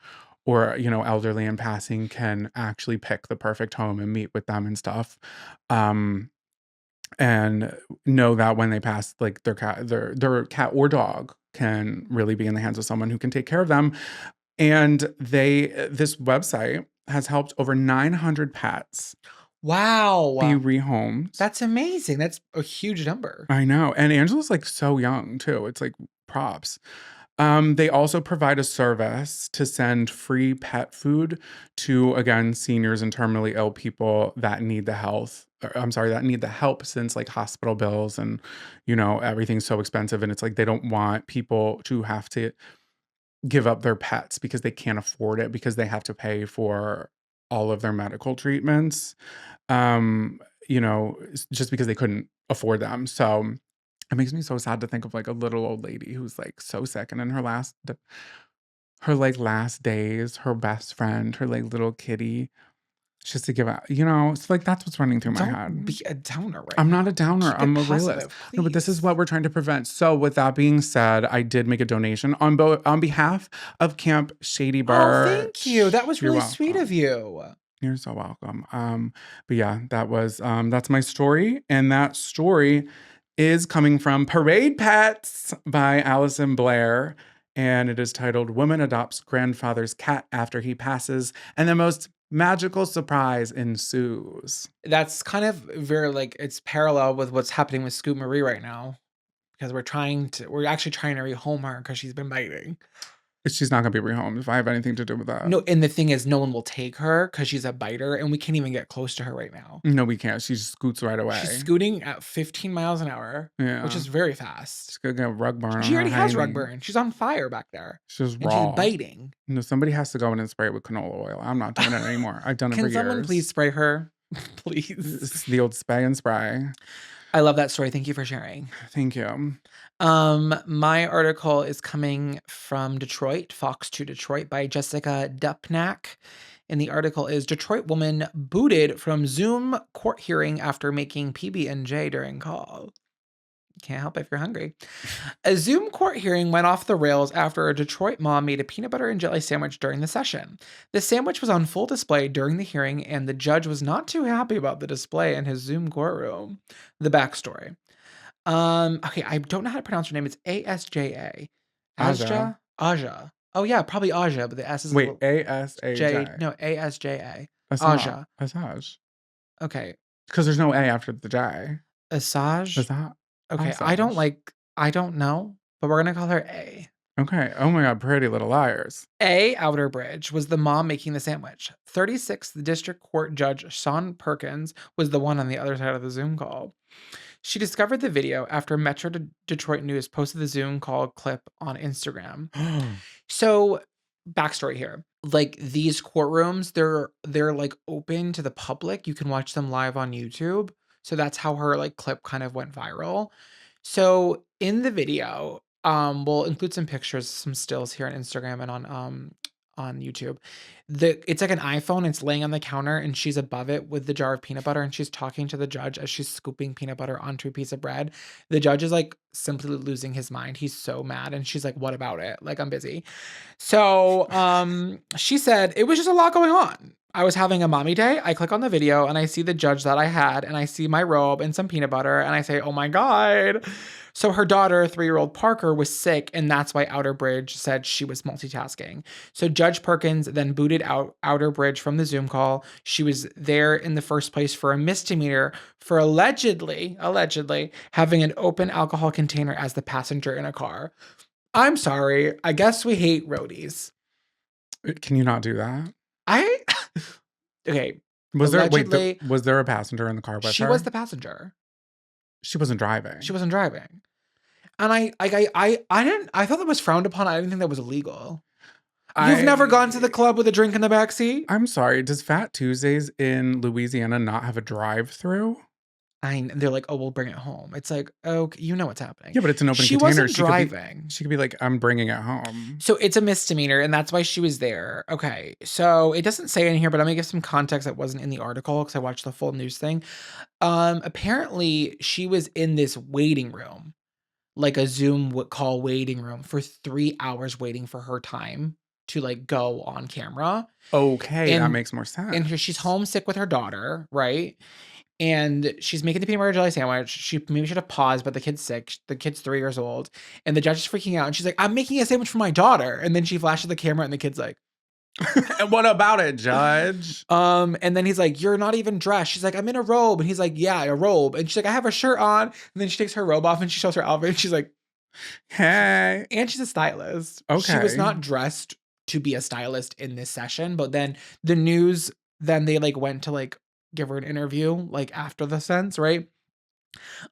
or, elderly and passing can actually pick the perfect home and meet with them and stuff. And know that when they pass, like their cat or dog can really be in the hands of someone who can take care of them. And this website has helped over 900 pets be Wow. rehomed. That's amazing. That's a huge number. I know. And Angela's like so young too. It's like props. They also provide a service to send free pet food to, again, seniors and terminally ill people that need that need the help since like hospital bills and, everything's so expensive. And it's like they don't want people to have to give up their pets because they can't afford it because they have to pay for all of their medical treatments, just because they couldn't afford them. So it makes me so sad to think of like a little old lady who's like so sick and in her last days, her best friend, her like little kitty, just to give out, it's like that's what's running through my Don't head. be a downer right I'm now. not a downer. Keep it I'm a positive, realist. No, but this is please. what we're trying to prevent. So with that being said, I did make a donation on behalf of Camp Shady Birch. Oh, thank you. That was You're really sweet welcome. of you. You're so welcome. But yeah, that's my story. And that story is coming from Parade Pets by Allison Blair. And it is titled Woman Adopts Grandfather's Cat After He Passes, and the Most Magical Surprise Ensues. That's kind of very like it's parallel with what's happening with Scoop Marie right now because we're actually trying to rehome her because she's been biting. She's not going to be rehomed if I have anything to do with that. No, and the thing is, no one will take her because she's a biter, and we can't even get close to her right now. No, we can't. She just scoots right away. She's scooting at 15 miles an hour, which is very fast. She's going to get rug burn. She already has rug burn. She's on fire back there. She's and raw. She's biting. No, somebody has to go in and spray it with canola oil. I'm not doing it anymore. I've done it for years. Can someone please spray her? Please. It's the old spay and spray. I love that story. Thank you for sharing. Thank you. My article is coming from Detroit, Fox 2 Detroit by Jessica Dupnack. And the article is Detroit woman booted from Zoom court hearing after making PB&J during call. Can't help if you're hungry. A Zoom court hearing went off the rails after a Detroit mom made a peanut butter and jelly sandwich during the session. The sandwich was on full display during the hearing, and the judge was not too happy about the display in his Zoom courtroom. The backstory. Okay, I don't know how to pronounce her name. It's ASJA. Aja. Asja? Aja. Oh yeah, probably Aja, but the S is a Wait, little J. ASAJ. No, ASJA. That's not Aja. Asaj. Okay. Because there's no A after the J. Is Asaj. that Okay, Asaj? I don't know, but we're gonna call her A. Okay. Oh my God, Pretty Little Liars. A. Outerbridge was the mom making the sandwich. 36th District Court Judge Sean Perkins was the one on the other side of the Zoom call. She discovered the video after Metro Detroit News posted the Zoom call clip on Instagram. So, backstory here. Like these courtrooms, they're like open to the public. You can watch them live on YouTube. So that's how her like clip kind of went viral. So in the video, we'll include some pictures, some stills here on Instagram and on YouTube. It's like an iPhone, it's laying on the counter and she's above it with the jar of peanut butter and she's talking to the judge as she's scooping peanut butter onto a piece of bread. The judge is like simply losing his mind. He's so mad and she's like, "What about it? Like I'm busy." So, she said, "It was just a lot going on. I was having a mommy day. I click on the video and I see the judge that I had, and I see my robe and some peanut butter, and I say, oh my God." So her daughter, 3-year-old Parker, was sick, and that's why Outerbridge said she was multitasking. So Judge Perkins then booted out Outerbridge from the Zoom call. She was there in the first place for a misdemeanor for allegedly having an open alcohol container as the passenger in a car. I'm sorry. I guess we hate roadies. Can you not do that? I okay. Wait, Allegedly, was there a passenger in the car with she was her? the passenger. She wasn't She driving. wasn't driving. And I thought that was frowned upon. I didn't think that was illegal. You've never gone to the I club with a drink in the back seat? I'm sorry, does Fat Tuesdays in Louisiana not have a drive-through? They're like, "Oh, we'll bring it home." It's like, "Okay, you know what's happening." Yeah, but it's an open She container. wasn't driving. She could be like, "I'm bringing it home." So it's a misdemeanor, and that's why she was there. Okay. So it doesn't say in here, but I'm gonna give some context that wasn't in the article because I watched the full news thing. Apparently she was in this waiting room, like a Zoom call waiting room for 3 hours waiting for her time to like go on camera. Okay, that And makes more and here she's sense. homesick with her daughter, right? And she's making the peanut butter jelly sandwich. She maybe should have paused, but the kid's sick. The kid's 3 years old, and the judge is freaking out. And she's like, "I'm making a sandwich for my daughter." And then she flashes the camera, and the kid's like, And what about it, Judge? and then he's like, "You're not even dressed." She's like, "I'm in a robe," and he's like, "Yeah, a robe." And she's like, "I have a shirt on." And then she takes her robe off and she shows her outfit. And she's like, Hey. and she's a stylist. She was Okay. not dressed to be a stylist in this session, but then the news, then they like went to like give her an interview like after the sense, right?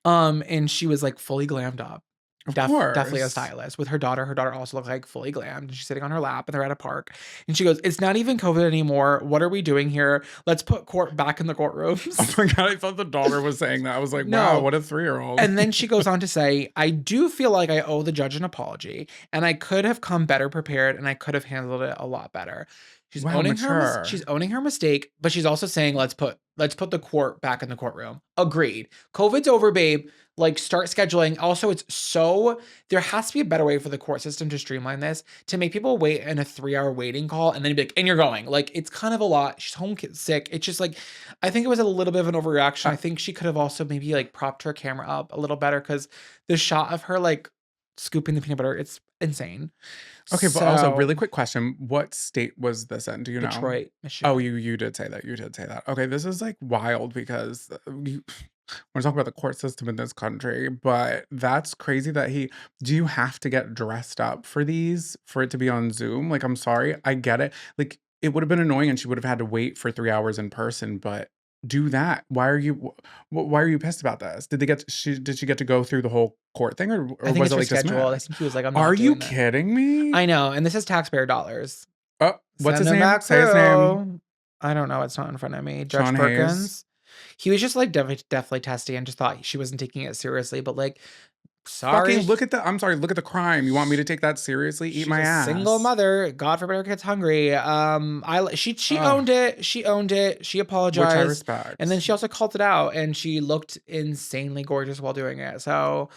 And she was like fully glammed up. Of Definitely a course. stylist with her daughter. Her daughter also looked like fully glammed. And she's sitting on her lap and they're at a park. And she goes, "It's not even COVID anymore. What are we doing here? Let's put court back in the Oh courtrooms." my God, I thought the daughter was saying that. I was like, wow, No. what a 3-year-old. And then she goes on to say, "I do feel like I owe the judge an apology, and I could have come better prepared, and I could have handled it a lot better." Wow, She's mature. owning her mistake, but she's also saying, let's put the court back in the courtroom." Agreed. COVID's over, babe. Like start scheduling. Also, there has to be a better way for the court system to streamline this to make people wait in a 3-hour waiting call and then be like, "And you're going." Like it's kind of a lot. She's home sick. It's just like I think it was a little bit of an overreaction. Uh, I think she could have also maybe like propped her camera up a little better because the shot of her like scooping the peanut butter, it's insane. okay, but also So really quick question. What state was this in? Do you know? Detroit, Oh, Michigan. you did say that. You did say that. Okay, this is like wild because we're talking about the court system in this country, but that's crazy that do you have to get dressed up for these for it to be on Zoom? Like, I'm sorry, I get it. Like, it would have been annoying and she would have had to wait for 3 hours in person, but do that. Why are you pissed about this? Did she get to go through the whole court thing I or think was it's it like rescheduled. I dismissed? think he was like, "I'm Are not you doing that." kidding me? I know, and this is taxpayer dollars. Oh, what's Send his them name? back Say his name. through. I don't know. It's not in front of me. Judge Sean Hayes. Perkins. He was just like definitely testy and just thought she wasn't taking it seriously. But like, sorry, Fucking I'm sorry, look at the crime. You want me to take that seriously? Eat she's my a single ass. mother. God forbid her kid's hungry. She Ugh, owned it. She owned it. She which I apologized, and then respect. she also called it out, and she looked insanely gorgeous while doing it. So,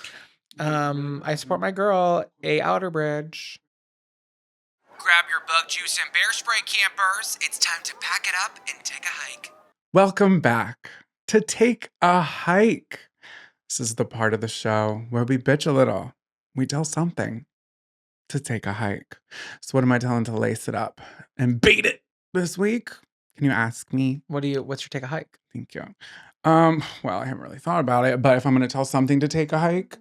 I support my girl, A Outerbridge. Grab your bug juice and bear spray, campers. It's time to pack it up and take a hike. Welcome back to Take a Hike. This is the part of the show where we bitch a little. We tell something to take a hike. So what am I telling to lace it up and beat it this week? Can you ask me? What's your take a hike? Thank you. Well, I haven't really thought about it, but if I'm gonna tell something to take a hike,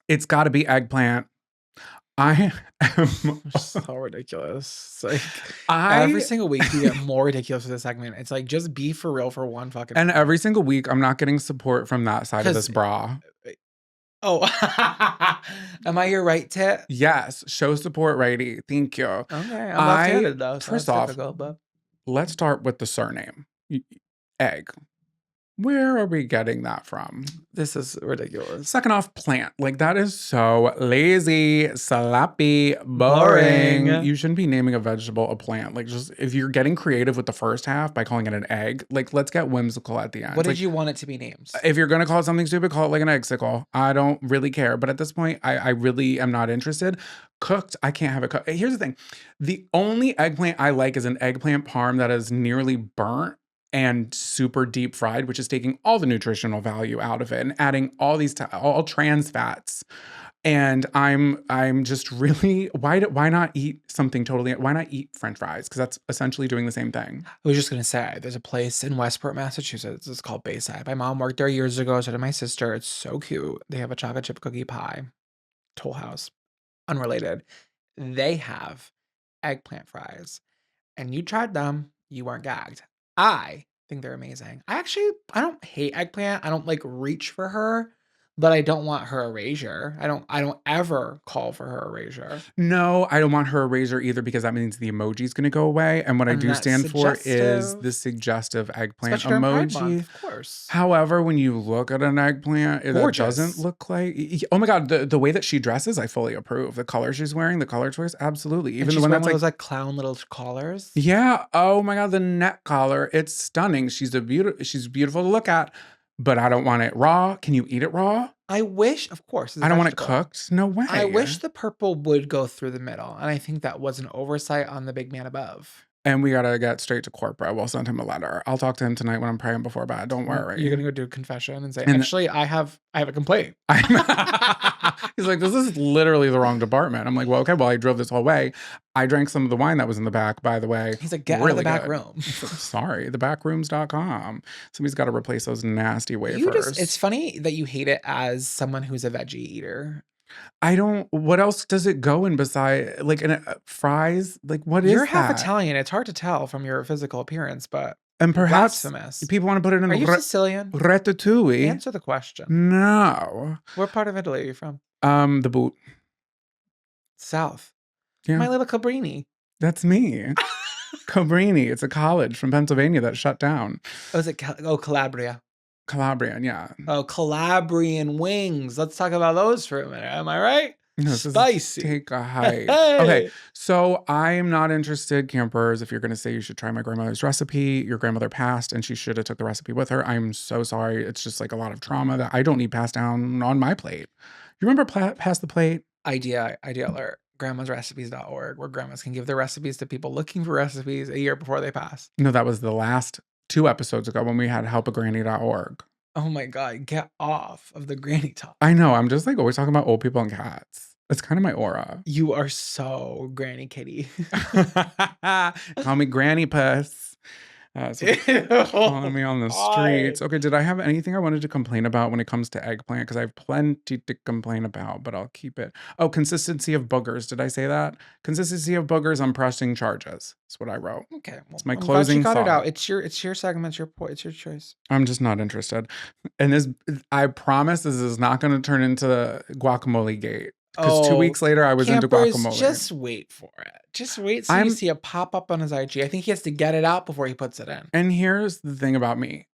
it's gotta be eggplant. I am So ridiculous. It's like every I single week you get more ridiculous with this segment. It's like just be for real for one fucking and time. every single week I'm not getting support from that side of 'Cause this bra. Oh, am I your right tit? Yes, show support righty. Thank you. Okay, I'm I left-handed though, so first that's off, difficult, but let's start with the surname. Egg. Where are we getting that from? this is ridiculous. Second off, plant. Like, that is so lazy, sloppy, boring. Boring. You shouldn't be naming a vegetable a plant. Like, just if you're getting creative with the first half by calling it an egg, like, let's get whimsical at the end. What did Like, you want it to be named? if you're gonna call it something stupid, call it like an eggsicle. I don't really care. But at this point, I really am not interested. Cooked, I can't have it cooked. Here's the thing. The only eggplant I like is an eggplant parm that is nearly burnt and super deep fried, which is taking all the nutritional value out of it and adding all these all trans fats. And I'm just really why not eat something totally, why not eat French fries? Because that's essentially doing the same thing. I was just gonna say, there's a place in Westport, Massachusetts. It's called Bayside. My mom worked there years ago, so did my sister. It's so cute. They have a chocolate chip cookie pie. Toll House. Unrelated. They have eggplant fries. And you tried them, you weren't gagged. I think they're amazing. I don't hate eggplant. I don't like reach for her, but I don't want her erasure. I don't ever call for her erasure. No, I don't want her eraser either because that means the emoji is going to go away. And what I And do that's stand for is suggestive. the suggestive eggplant Especially during Pride emoji. Month, of course. However, when you look at an eggplant, that Gorgeous. doesn't look like. Oh my God, the way that she dresses, I fully approve. The color she's wearing, the color choice, absolutely. And Even the she's one wearing that's one of like, those like clown little collars. yeah. Oh my God, the neck collar, it's stunning. She's beautiful to look at, but I don't want it raw. Can you eat it raw? I wish, of course, it's I a don't want it vegetable. cooked. No way. I wish the purple would go through the middle, and I think that was an oversight on the big man above. And we gotta get straight to corporate. We'll send him a letter. I'll talk to him tonight when I'm praying before bed. Don't worry. You're gonna go do a confession and say, And actually, I have a complaint. He's like, this is literally the wrong department. I'm like, well, okay, well, I drove this whole way. I drank some of the wine that was in the back, by the way. He's like, get out of the back good. room. Sorry, thebackrooms.com. Somebody's got to replace those nasty wafers. It's funny that you hate it as someone who's a veggie eater. I don't, what else does it go in beside, like, fries? Like, what is You're half that? Italian. It's hard to tell from your physical appearance, but And perhaps blasphemous. people want to put it in Are you Sicilian? ratatouille. Answer the question. No. What part of Italy are you from? The boot. South. Yeah. My little Cabrini. That's me. Cabrini. It's a college from Pennsylvania that shut down. Oh, is it Calabria? Calabrian, yeah. Oh, Calabrian wings. Let's talk about those for a minute. Am I right? No, this is Spicy. take a hike. Hey. Okay, so I am not interested, campers. If you're going to say you should try my grandmother's recipe, your grandmother passed and she should have took the recipe with her. I'm so sorry. It's just like a lot of trauma that I don't need passed down on my plate. You remember Pass the Plate? Idea alert. grandmasrecipes.org, where grandmas can give their recipes to people looking for recipes a year before they pass. No, that was the last 2 episodes ago when we had helpagranny.org. Oh my God, get off of the granny talk. I know. I'm just like always talking about old people and cats. It's kind of my aura. You are so granny kitty. Call me Granny Puss. Calling me on the streets. Okay, did I have anything I wanted to complain about when it comes to eggplant? Because I have plenty to complain about, but I'll keep it. Oh, consistency of boogers. Did I say that? Consistency of boogers, I'm pressing charges. That's what I wrote. Okay, well, It's my I'm glad closing you got it thought. out. It's your segment. It's your point. It's your choice. I'm just not interested. And this, I promise this is not going to turn into guacamole gate. Because 2 weeks later, I was into Campers, guacamole. just wait for it. Just wait till you see a pop up on his IG. I think he has to get it out before he puts it in. And here's the thing about me.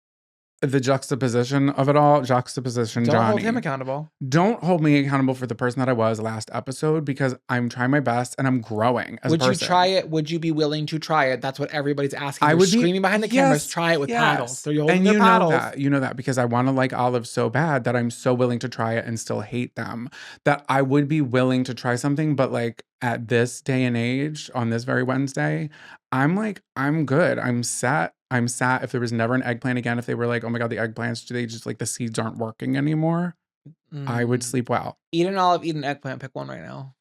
The juxtaposition of it all, juxtaposition Don't Johnny. hold him accountable. Don't hold me accountable for the person that I was last episode because I'm trying my best and I'm growing as a person. Would you try it? Would you be willing to try it? That's what everybody's asking. I They're would be screaming behind the cameras. Try it with paddles. So you're holding and their paddles. You know that because I want to like olives so bad that I'm so willing to try it and still hate them. That I would be willing to try something, but like at this day and age, on this very Wednesday, I'm good. I'm set. I'm sad if there was never an eggplant again, if they were like, "Oh my god, the eggplants, do they just like the seeds aren't working anymore?" I would Mm. sleep well. Eat an olive, eat an eggplant, pick one right now.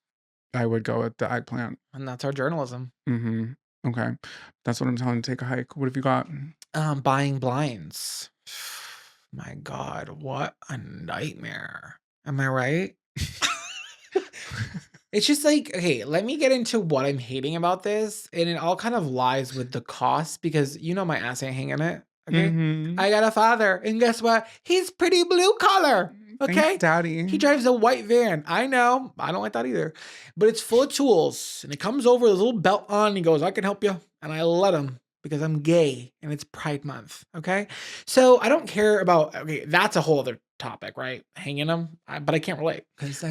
I would go with the eggplant. And that's our journalism. Mhm. Okay. That's what I'm telling you, take a hike. What have you got? Buying blinds. My God, what a nightmare. Am I right? It's just like, okay, let me get into what I'm hating about this. And it all kind of lies with the cost because you know my ass ain't hanging it. Okay. Mhm. I got a father. And guess what? He's pretty blue collar. Thanks, Okay. He daddy. drives a white van. I know. I don't like that either. But it's full of tools. And it comes over with a little belt on. And he goes, I can help you. And I let him because I'm gay and it's Pride Month. Okay. So I don't care about, okay, that's a whole other topic, right? Hanging them. But I can't relate because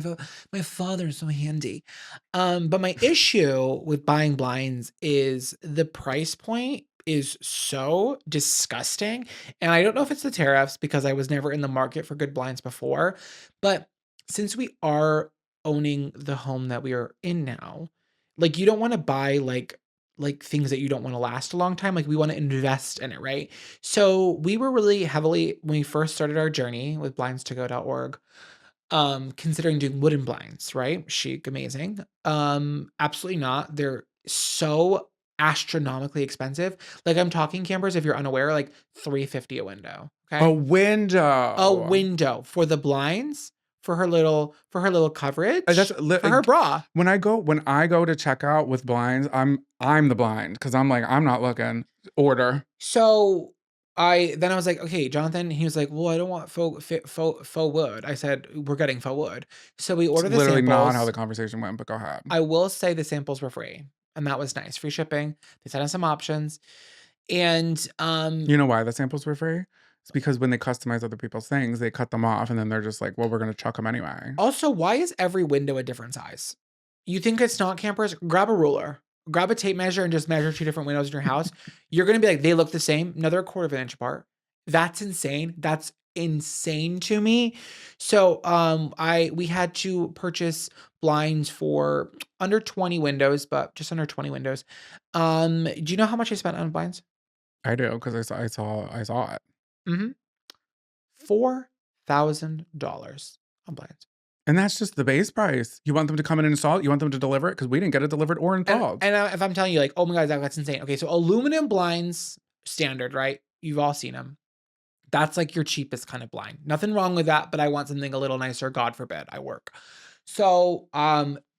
my father is so handy. But my issue with buying blinds is the price point is so disgusting. And I don't know if it's the tariffs because I was never in the market for good blinds before. But since we are owning the home that we are in now, like you don't want to buy like things that you don't want to last a long time. Like we want to invest in it, right? So we were really heavily when we first started our journey with blindstogo.org considering doing wooden blinds, right? Chic, amazing. Absolutely not. They're so astronomically expensive. Like I'm talking campers, if you're unaware, like 350 a window. A Okay. A window. window for the blinds, for her little That's coverage, for her like bra. when I go to check out with blinds, I'm the blind because I'm like, I'm not looking. Order. So I was like, okay, Jonathan. He was like, well, I don't want faux wood. I said, we're getting faux wood. So we It's ordered the literally not how samples. the conversation went, but go ahead. I will say the samples were free, and that was nice. Free shipping. They sent us some options. And, You know why the samples were free? It's because when they customize other people's things, they cut them off and then they're just like, well, we're gonna chuck them anyway. also, why is every window a different size? You think it's not campers? Grab a ruler, grab a tape measure, and just measure 2 different windows in your house. You're gonna be like, "They look the same." No, they're a quarter of an inch apart. That's insane. That's insane to me. So, we had to purchase blinds for under 20 windows, but just under 20 windows. Do you know how much I spent on blinds? I do because I saw it. Mhm. $4,000 on blinds. And that's just the base price. You want them to come in and install it? You want them to deliver it? Because we didn't get it delivered or And installed. and, if I'm telling you, like, "Oh my god, that's insane." Okay, so aluminum blinds, standard, right? You've all seen them. That's, like, your cheapest kind of blind. Nothing wrong with that, but I want something a little nicer, God forbid, I work. So,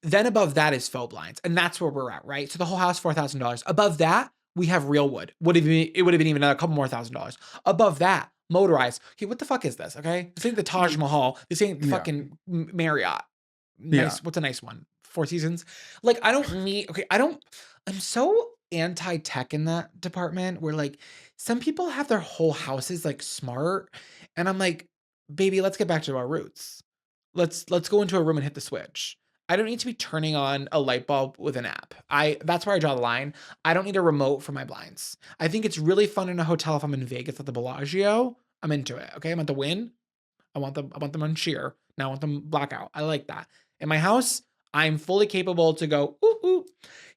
then above that is faux blinds, and that's where we're at, right? So the whole house, $4,000. Above that, we have real wood. It would have been even a couple more $1,000. Above that, motorized. Okay, what the fuck is this, okay? This ain't the Taj Mahal. This ain't the Yeah. fucking Marriott. Yeah. Nice. What's a nice one? Four Seasons? Like, I don't need okay, I don't I'm so anti-tech in that department where, like, some people have their whole houses, like, smart, and I'm like, "Baby, let's get back to our roots. Let's go into a room and hit the switch." I don't need to be turning on a light bulb with an app. I That's where I draw the line. I don't need a remote for my blinds. I think it's really fun in a hotel if I'm in Vegas at the Bellagio. I'm into it, okay? I'm at the Wynn. I want them on sheer. Now I want them blackout. I like that. In my house, I'm fully capable to go, ooh, ooh.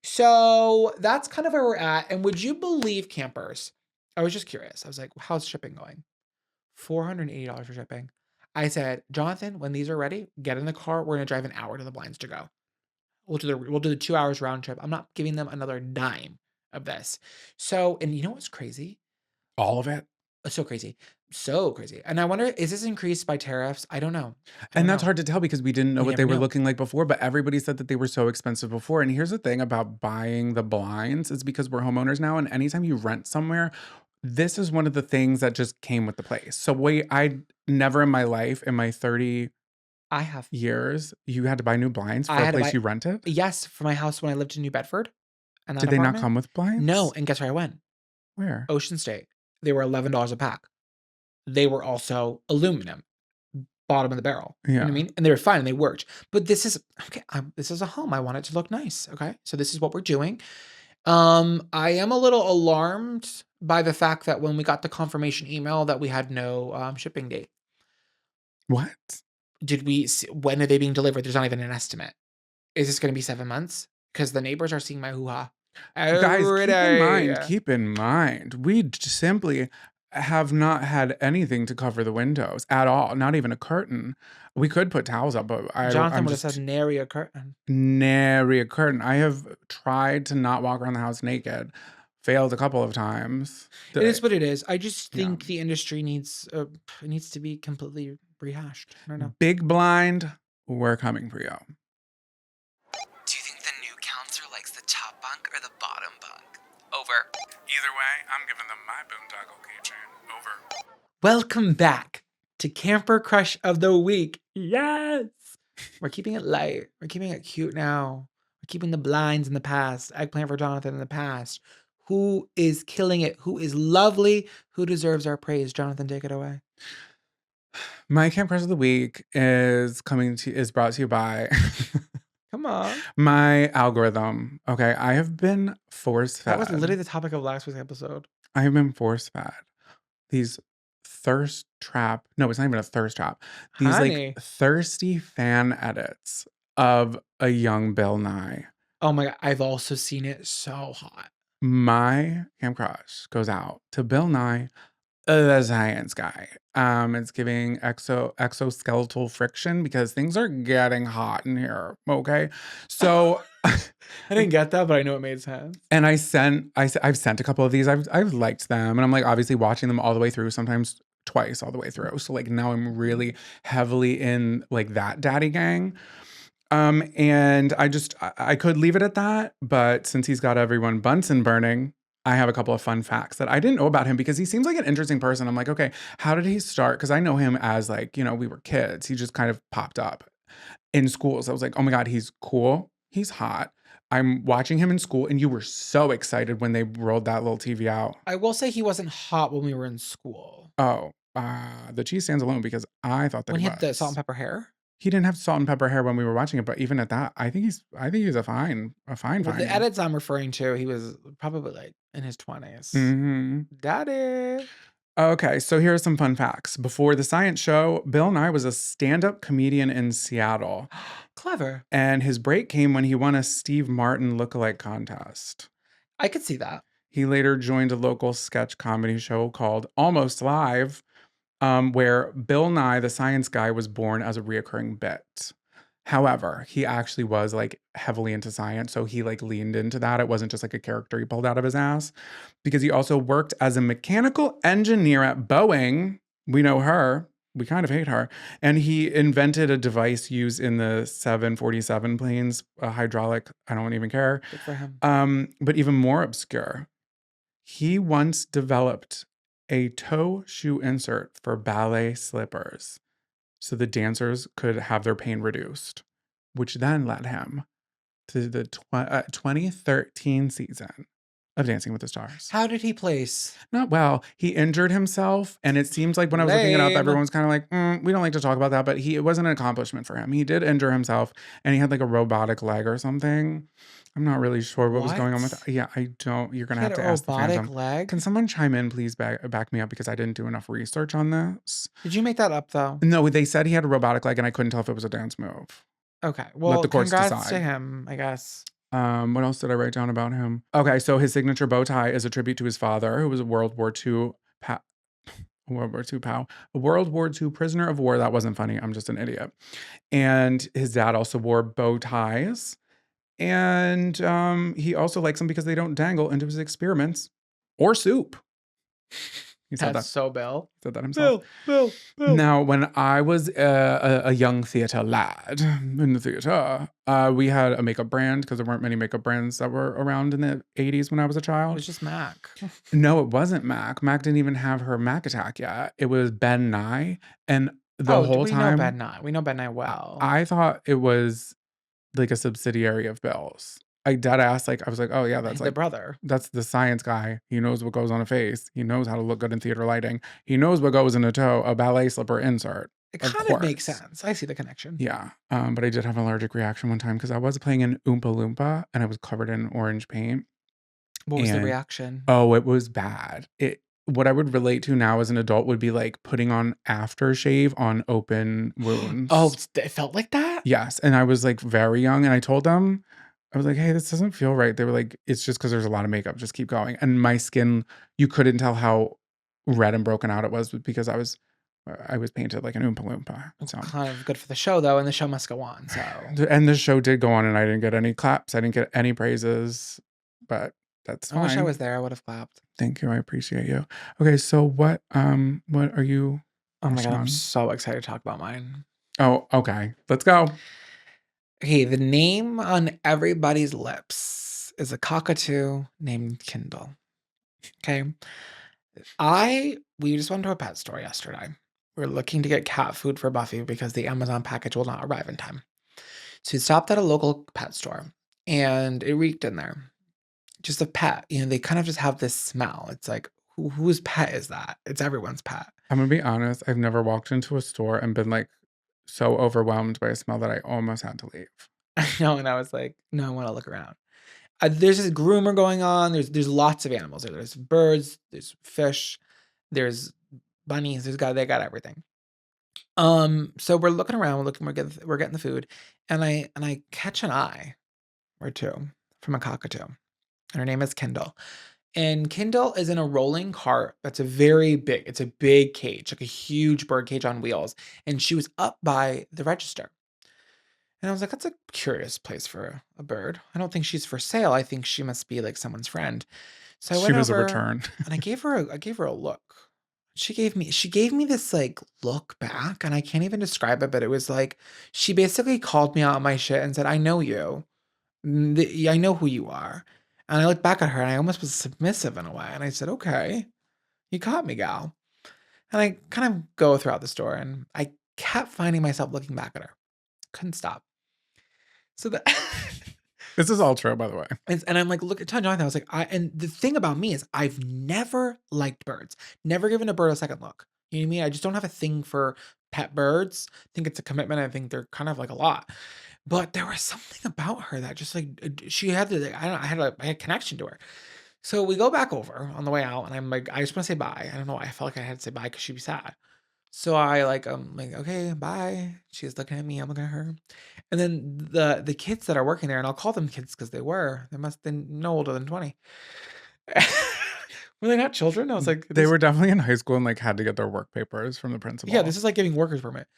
So that's kind of where we're at. And would you believe campers? I was just curious. I was like, how's shipping going? $480 for shipping. I said, Jonathan, when these are ready, get in the car. We're gonna drive an hour to the blinds to go. We'll do the 2 hours round trip. I'm not giving them another dime of this. So, and you know what's crazy? All of it. So crazy. So crazy. And I wonder, is this increased by tariffs? I don't know. I don't And that's know. hard to tell because we didn't know We what they never were knew. looking like before, but everybody said that they were so expensive before. And here's the thing about buying the blinds is because we're homeowners now, and anytime you rent somewhere, this is one of the things that just came with the place. So I never in my life, in my 30 I have years, you had to buy new blinds I for a had to place buy you rented? yes, for my house when I lived in New Bedford in that Did they not apartment. come with No, blinds? and guess where I went? Where? Ocean State. They were $11 a pack. They were also aluminum, bottom of the barrel. You know what I Yeah. mean? And they were fine and they worked. But this is okay. This is a home. I want it to look nice. Okay. So this is what we're doing. I am a little alarmed by the fact that when we got the confirmation email that we had no shipping date. What? When are they being delivered? There's not even an estimate. Is this going to be 7 months? Because the neighbors are seeing my hoo ha. Guys, Every day. keep in mind, we simply have not had anything to cover the windows at all, not even a curtain. We could put towels up, but Jonathan I'm would have said just nary a curtain. nary a curtain. I have tried to not walk around the house naked, failed a couple of times. It is what it is. I just Yeah. think the industry needs to be completely rehashed. I don't know. Big blind, we're coming for you. Do you think the new counselor likes the top bunk or the bottom bunk? Over. Either way, I'm giving them my boondoggle keychain. Over. Welcome back to Camper Crush of the Week. Yes! We're keeping it light. We're keeping it cute now. We're keeping the blinds in the past. Eggplant for Jonathan in the past. Who is killing it? Who is lovely? Who deserves our praise? Jonathan, take it away. My Camp Crush of the Week is brought to you by Come on. my algorithm. Okay, I have been force fed. That was literally the topic of last week's episode. I have been force fed these thirst trap. No, it's not even a thirst trap. These Honey. like thirsty fan edits of a young Bill Nye. Oh my God. I've also seen it so hot. My Camp Crush goes out to Bill Nye, the science guy. It's giving exoskeletal friction because things are getting hot in here. Okay, so I didn't get that, but I know it made sense. and I've sent a couple of these. I've liked them, and I'm like obviously watching them all the way through. Sometimes twice all the way through. So like now I'm really heavily in like that daddy gang. And I could leave it at that, but since he's got everyone Bunsen burning, I have a couple of fun facts that I didn't know about him because he seems like an interesting person. I'm like, okay, how did he start? Because I know him as like, we were kids. He just kind of popped up in schools. I was like, oh my God, he's cool. He's hot. I'm watching him in school, and you were so excited when they rolled that little TV out. I will say he wasn't hot when we were in school. Oh, the cheese stands alone because I thought that When he he had the was. salt and pepper hair? He didn't have salt and pepper hair when we were watching it, but even at that, I think he's a fine Well, fine. the edits I'm referring to, he was probably like in his 20s. Mm-hmm. Daddy. Okay, so here are some fun facts. Before the science show, Bill Nye was a stand-up comedian in Seattle, Clever. and his break came when he won a Steve Martin lookalike contest. I could see that. He later joined a local sketch comedy show called Almost Live, where Bill Nye, the science guy, was born as a reoccurring bit. However, he actually was like heavily into science, so he like leaned into that. It wasn't just like a character he pulled out of his ass, because he also worked as a mechanical engineer at Boeing. We know her. We kind of hate her. And he invented a device used in the 747 planes, a hydraulic. I don't even care. Good for him. But even more obscure, he once developed a toe shoe insert for ballet slippers so the dancers could have their pain reduced, which then led him to the 2013 season of Dancing with the Stars. How did he place? Not well. He injured himself, and it seems like when I was looking it up, Lame. everyone was kind of like, we don't like to talk about that, but it wasn't an accomplishment for him. He did injure himself, and he had like a robotic leg or something. I'm not really sure what was going on with What? that. Yeah, I don't. You're going to He have had to a ask the robotic fandom. leg? Can someone chime in, please, back me up, because I didn't do enough research on this. Did you make that up though? No, they said he had a robotic leg, and I couldn't tell if it was a dance move. Okay. Well, the courts congrats decide. to him, I guess. What else did I write down about him? Okay, so his signature bow tie is a tribute to his father, who was a World War II a World War II prisoner of war. That wasn't funny. I'm just an idiot. And his dad also wore bow ties. And he also likes them because they don't dangle into his experiments or soup. He said That's so Bill. said that himself. Bill. Now, when I was a young theater lad in the theater, we had a makeup brand because there weren't many makeup brands that were around in the 80s when I was a It child. was just Mac. No, it wasn't Mac. Mac didn't even have her Mac attack yet. It was Ben Nye. And the whole we time, know Ben Nye. We know Ben Nye well. I thought it was like a subsidiary of Bill's. I dead ass, I was like, oh yeah, that's the like brother. that's the science guy. He knows what goes on a face. He knows how to look good in theater lighting. He knows what goes in a toe, a ballet slipper insert. It Of kind of makes course. sense. I see the connection. Yeah. But I did have an allergic reaction one time because I was playing an Oompa Loompa and I was covered in orange paint. What was the And- reaction? Oh, it was bad. What I would relate to now as an adult would be like putting on aftershave on open wounds. Oh, it felt like that? Yes. And I was like very young, and I told them, I was like, "Hey, this doesn't feel right." They were like, "It's just because there's a lot of makeup, just keep going." And my skin, you couldn't tell how red and broken out it was because I was painted like an Oompa Loompa, so Kind of good for the show though, and the show must go on. So and the show did go on, and I didn't get any claps, I didn't get any praises, but that's I wish I fine. was there. I would have clapped. Thank you, I appreciate you. Okay, so what are you Oh my crushing god, I'm on? so excited to talk about mine. Oh, okay, let's go. Okay, the name on everybody's lips is a cockatoo named Kindle. Okay. We just went to a pet store yesterday. We're looking to get cat food for Buffy because the Amazon package will not arrive in time. So we stopped at a local pet store and it reeked in there. Just a pet. They kind of just have this smell. It's like, whose pet is that? It's everyone's pet. I'm gonna be honest, I've never walked into a store and been, like, so overwhelmed by a smell that I almost had to leave. I know. And I was like, no, I want to look around. There's this groomer going on. There's lots of animals there. There's birds, there's fish, there's bunnies, they got everything. So we're looking around, we're getting the food, and I catch an eye or two from a cockatoo, and her name is Kindle. And Kindle is in a rolling cart that's it's a big cage, like a huge bird cage on wheels. And she was up by the register. And I was like, that's a curious place for a bird. I don't think she's for sale. I think she must be like someone's friend. So I She went was a over return. and I gave her a look. She gave me this like look back, and I can't even describe it, but it was like she basically called me out on my shit and said, "I know you. I know who you are." And I looked back at her and I almost was submissive in a way. And I said, "Okay, you caught me, gal." And I kind of go throughout the store and I kept finding myself looking back at her. Couldn't stop. So that This is all true, by the way. and I'm like, look at Jonathan. I was like, and the thing about me is I've never liked birds, never given a bird a second look. You know what I mean? I just don't have a thing for pet birds. I think it's a commitment. I think they're kind of like a lot. But there was something about her that just like she had the I don't know, I had connection to her. So we go back over on the way out, and I'm like, I just want to say bye. I don't know. I felt like I had to say bye because she'd be sad. So I like, okay, bye. She's looking at me, I'm looking at her. And then the kids that are working there, and I'll call them kids because they must have been no older than 20. Were they not children? I was like, They this were definitely in high school and, like, had to get their work papers from the yeah, principal. this is like giving workers permit.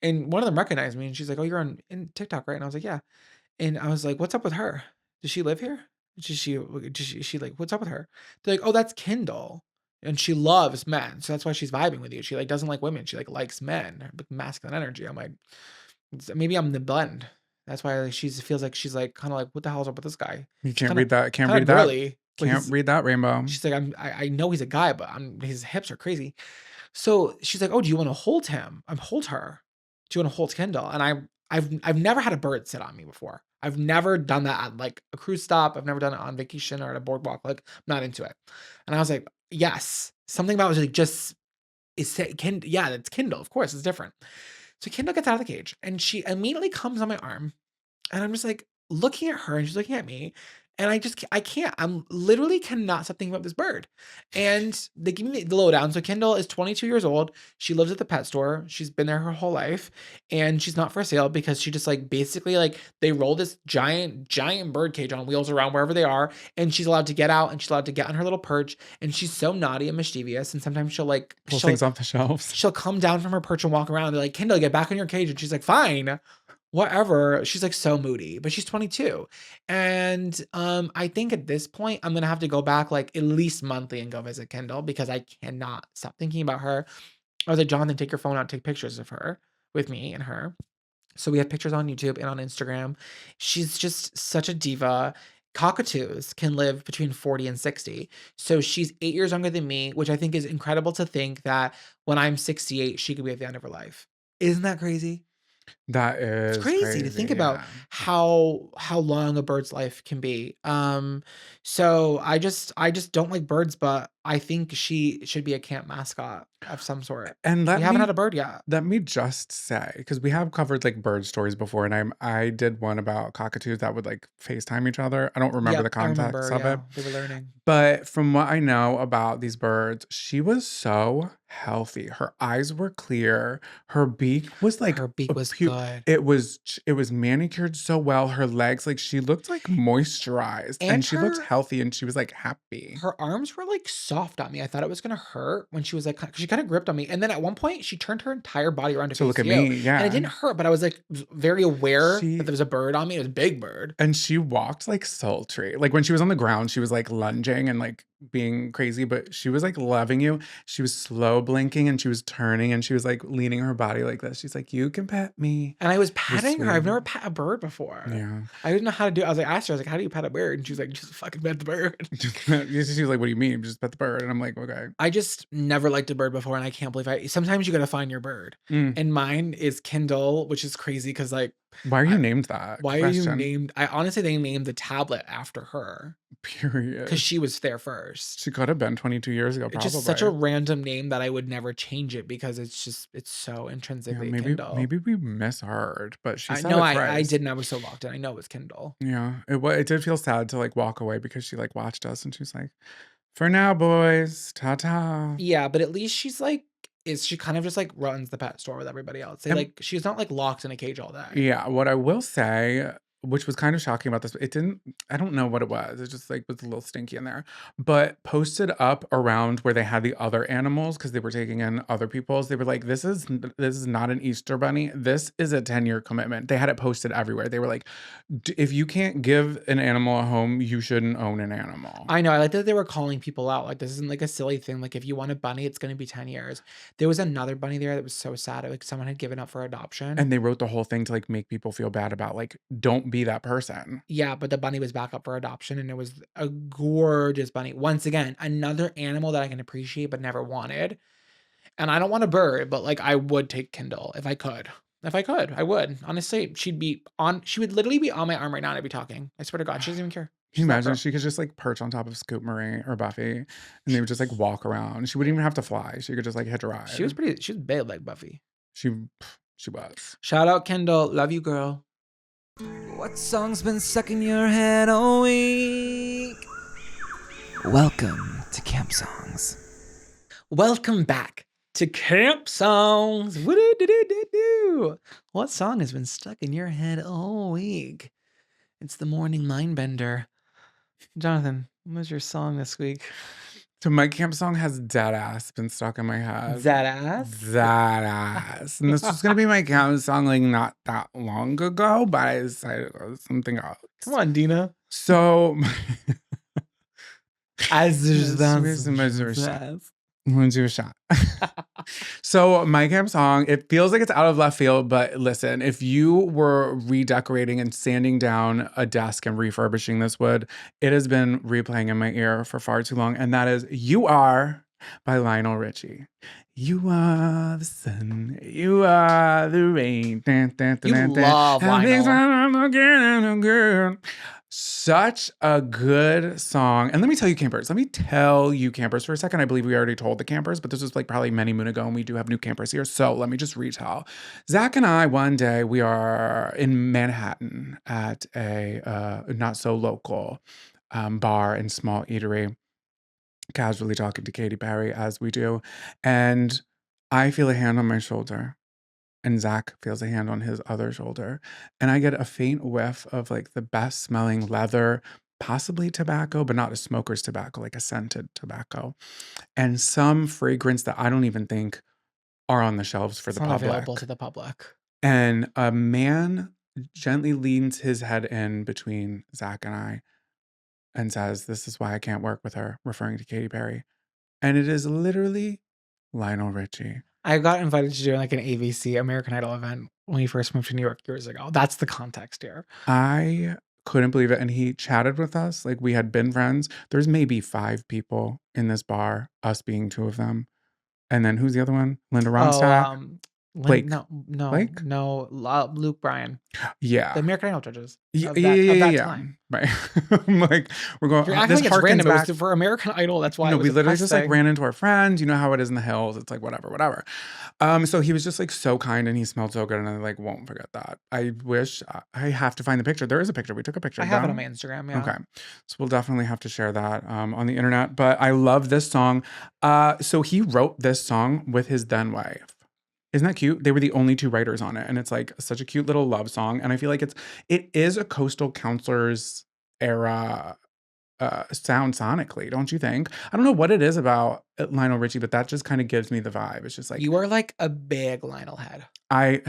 And one of them recognized me and she's like, "Oh, you're on in TikTok, right?" And I was like, "Yeah." And I was like, "What's up with her? Does she live here? Does she like what's up with her?" They're like, "Oh, that's Kindle. And she loves men. So that's why she's vibing with you. She like doesn't like women. She like likes men, with masculine energy." I'm like, maybe I'm the blend. That's why like, she feels like she's like kind of like, what the hell's up with this guy? You She's can't read that, kind of girly, but can't read that rainbow. she's like, I know he's a guy, but his hips are crazy. So she's like, "Oh, do you want to hold him? Hold her. Do you want to hold Kendall?" And I've never had a bird sit on me before. I've never done that at like a cruise stop. I've never done it on vacation or at a boardwalk. Like, I'm not into it. And I was like, yes, something about it was like just yeah, it's Kindle. Of course, it's different. So Kindle gets out of the cage and she immediately comes on my arm, and I'm just like looking at her and she's looking at me. And I can't. I'm literally cannot stop thinking about this bird. And they give me the lowdown. So Kendall is 22 years old. She lives at the pet store. She's been there her whole life. And she's not for sale because she just like basically like they roll this giant bird cage on wheels around wherever they are. And she's allowed to get out and she's allowed to get on her little perch. And she's so naughty and mischievous. And sometimes Pull things off the shelves. she'll come down from her perch and walk around. They're like, "Kendall, get back in your cage." And she's like, "Fine." Whatever. She's like so moody, but she's 22. And I think at this point I'm gonna have to go back like at least monthly and go visit Kendall because I cannot stop thinking about her. I was like, "Jonathan, take your phone out, take pictures of her with me and her." So we have pictures on YouTube and on Instagram. She's just such a diva. Cockatoos can live between 40 and 60. So she's 8 years younger than me, which I think is incredible to think that when I'm 68, she could be at the end of her life. Isn't that crazy? That It's is crazy to think crazy, about yeah. how long a bird's life can be. So I just don't like birds, but I think she should be a camp mascot of some sort. And We haven't had a bird yet. let me just say, because we have covered like bird stories before, and I did one about cockatoos that would like FaceTime each other. I don't remember Yep, the I context remember, of it. yeah, they were learning. But from what I know about these birds, she was so healthy. Her eyes were clear. Her beak was like Her a beak was pu good. it was manicured so well. Her legs, like she looked like moisturized and And she looked healthy and she was like happy her arms were, like, soft on me. I thought it was gonna hurt when she was, like, 'cause she kinda gripped on me, and then at one point, she turned her entire body around to to look face at you, me. and it Yeah. didn't hurt, but I was, like, very aware that She there was a bird on me. It was a big bird. And she walked like sultry. Like when she was on the ground, she was like lunging and like being crazy, but she was like loving you. She was slow blinking and she was turning and she was like leaning her body like this. She's like, "You can pet me." And I was It was patting her. I've sweet. never pet a bird before. Yeah. I didn't know how to do it. I asked her, I was like, "How do you pet a bird?" And she was like, "Just fucking pet the bird." She was like, "What do you mean? Just pet the bird." And I'm like, "Okay." I just never liked a bird before, and I can't believe sometimes you gotta find your bird, Mm. and mine is Kindle, which is crazy because like, Why are you I named that? why Good are you question. named I honestly, they named the tablet after her because Period. she was there first. She could have been 22 years ago, It's just such a probably. random name that I would never change it because it's so Yeah, intrinsically maybe Kindle. we misheard, but she I said know it I thrice. didn't, I was so locked in. I know it was Kindle. Yeah, it did feel sad to like walk away because she like watched us and she's like, "For now, boys, ta ta." Yeah, but at least she kind of just, like, runs the pet store with everybody else. And She's not, like, locked in a cage all day. yeah, what I will say, which was kind of shocking about this, it didn't, I don't know what it was. It just like was a little stinky in there. But posted up around where they had the other animals because they were taking in other people's, they were like, this is not an Easter bunny. This is a 10-year commitment. They had it posted everywhere. They were like, if you can't give an animal a home, you shouldn't own an animal." I know, I like that they were calling people out, like, this isn't, like, a silly thing, like, if you want a bunny, it's gonna be 10 years. There was another bunny there that was so sad, like, someone had given up for adoption. And they wrote the whole thing to like make people feel bad about like, don't be that person. Yeah, but the bunny was back up for adoption, and it was a gorgeous bunny. Once again, another animal that I can appreciate but never wanted, and I don't want a bird, but, like, I would take Kindle if I could. If I could, I would. Honestly, she would literally be on my arm right now and I'd be talking. I swear to God, she doesn't even care. Can you She's that imagine if girl. she could just like perch on top of Scoop Marie or Buffy and they would just like walk around? She wouldn't even have to fly. She could just like hitch a ride. She was big like Buffy. She she was. Shout out Kendall, love you, girl. What song's been stuck in your head all week? Welcome to Camp Songs. Welcome back to Camp Songs. Woo-doo-doo-doo-doo-doo. What song has been stuck in your head all week? It's the morning mind bender. Jonathan, what was your song this week? So my camp song has dead ass been stuck in my head. That ass? That ass. And this was gonna be my camp song like not that long ago, but I decided it was something else. Come on, Dina. So As Yes, where's the shot? Wanna do a shot. So my camp song, it feels like it's out of left field, but listen, if you were redecorating and sanding down a desk and refurbishing this wood, it has been replaying in my ear for far too long, and that is "You Are" by Lionel Richie. You are the sun, you are the rain. Dun, dun, dun, You dun, dun. love And things Lionel. I'm again and again. Such a good song. And let me tell you, campers, for a second. I believe we already told the campers, but this was like probably many moon ago, and we do have new campers here. So let me just retell. Zach and I, one day, we are in Manhattan at a not so local bar and small eatery, casually talking to Katy Perry as we do. And I feel a hand on my shoulder. And Zach feels a hand on his other shoulder. And I get a faint whiff of like the best smelling leather, possibly tobacco, but not a smoker's tobacco, like a scented tobacco. And some fragrance that I don't even think are on the shelves for It's the not public. available to the public. And a man gently leans his head in between Zach and I and says, "This is why I can't work with her," referring to Katy Perry. And it is literally Lionel Richie. I got invited to do like an ABC American Idol event when we first moved to New York years ago. That's the context here. I couldn't believe it, and he chatted with us like we had been friends. There's maybe 5 people in this bar, us being 2 of them, and then who's the other one? Linda Oh, Ronstadt? Blake. Blake? Luke Bryan, the Yeah. American Idol judges Yeah, of yeah, yeah, that yeah. time. Right. I'm like, we're going. You're acting This like it's harkens random. It back. was for American Idol. That's why No, it was we a literally press just like thing. ran into our friends. You know how it is in the hills. It's like whatever, whatever. So he was just like so kind and he smelled so good, and I like won't forget that. I wish I have to find the picture. There is a picture. We took a picture. I have it on Don't? my Instagram. Yeah. Okay. So we'll definitely have to share that on the internet. But I love this song. So he wrote this song with his then wife. Isn't that cute? They were the only two writers on it. And it's like such a cute little love song. And I feel like it is a Coastal Counselors era sound sonically, don't you think? I don't know what it is about Lionel Richie, but that just kind of gives me the vibe. It's just like You are like a big Lionel head. I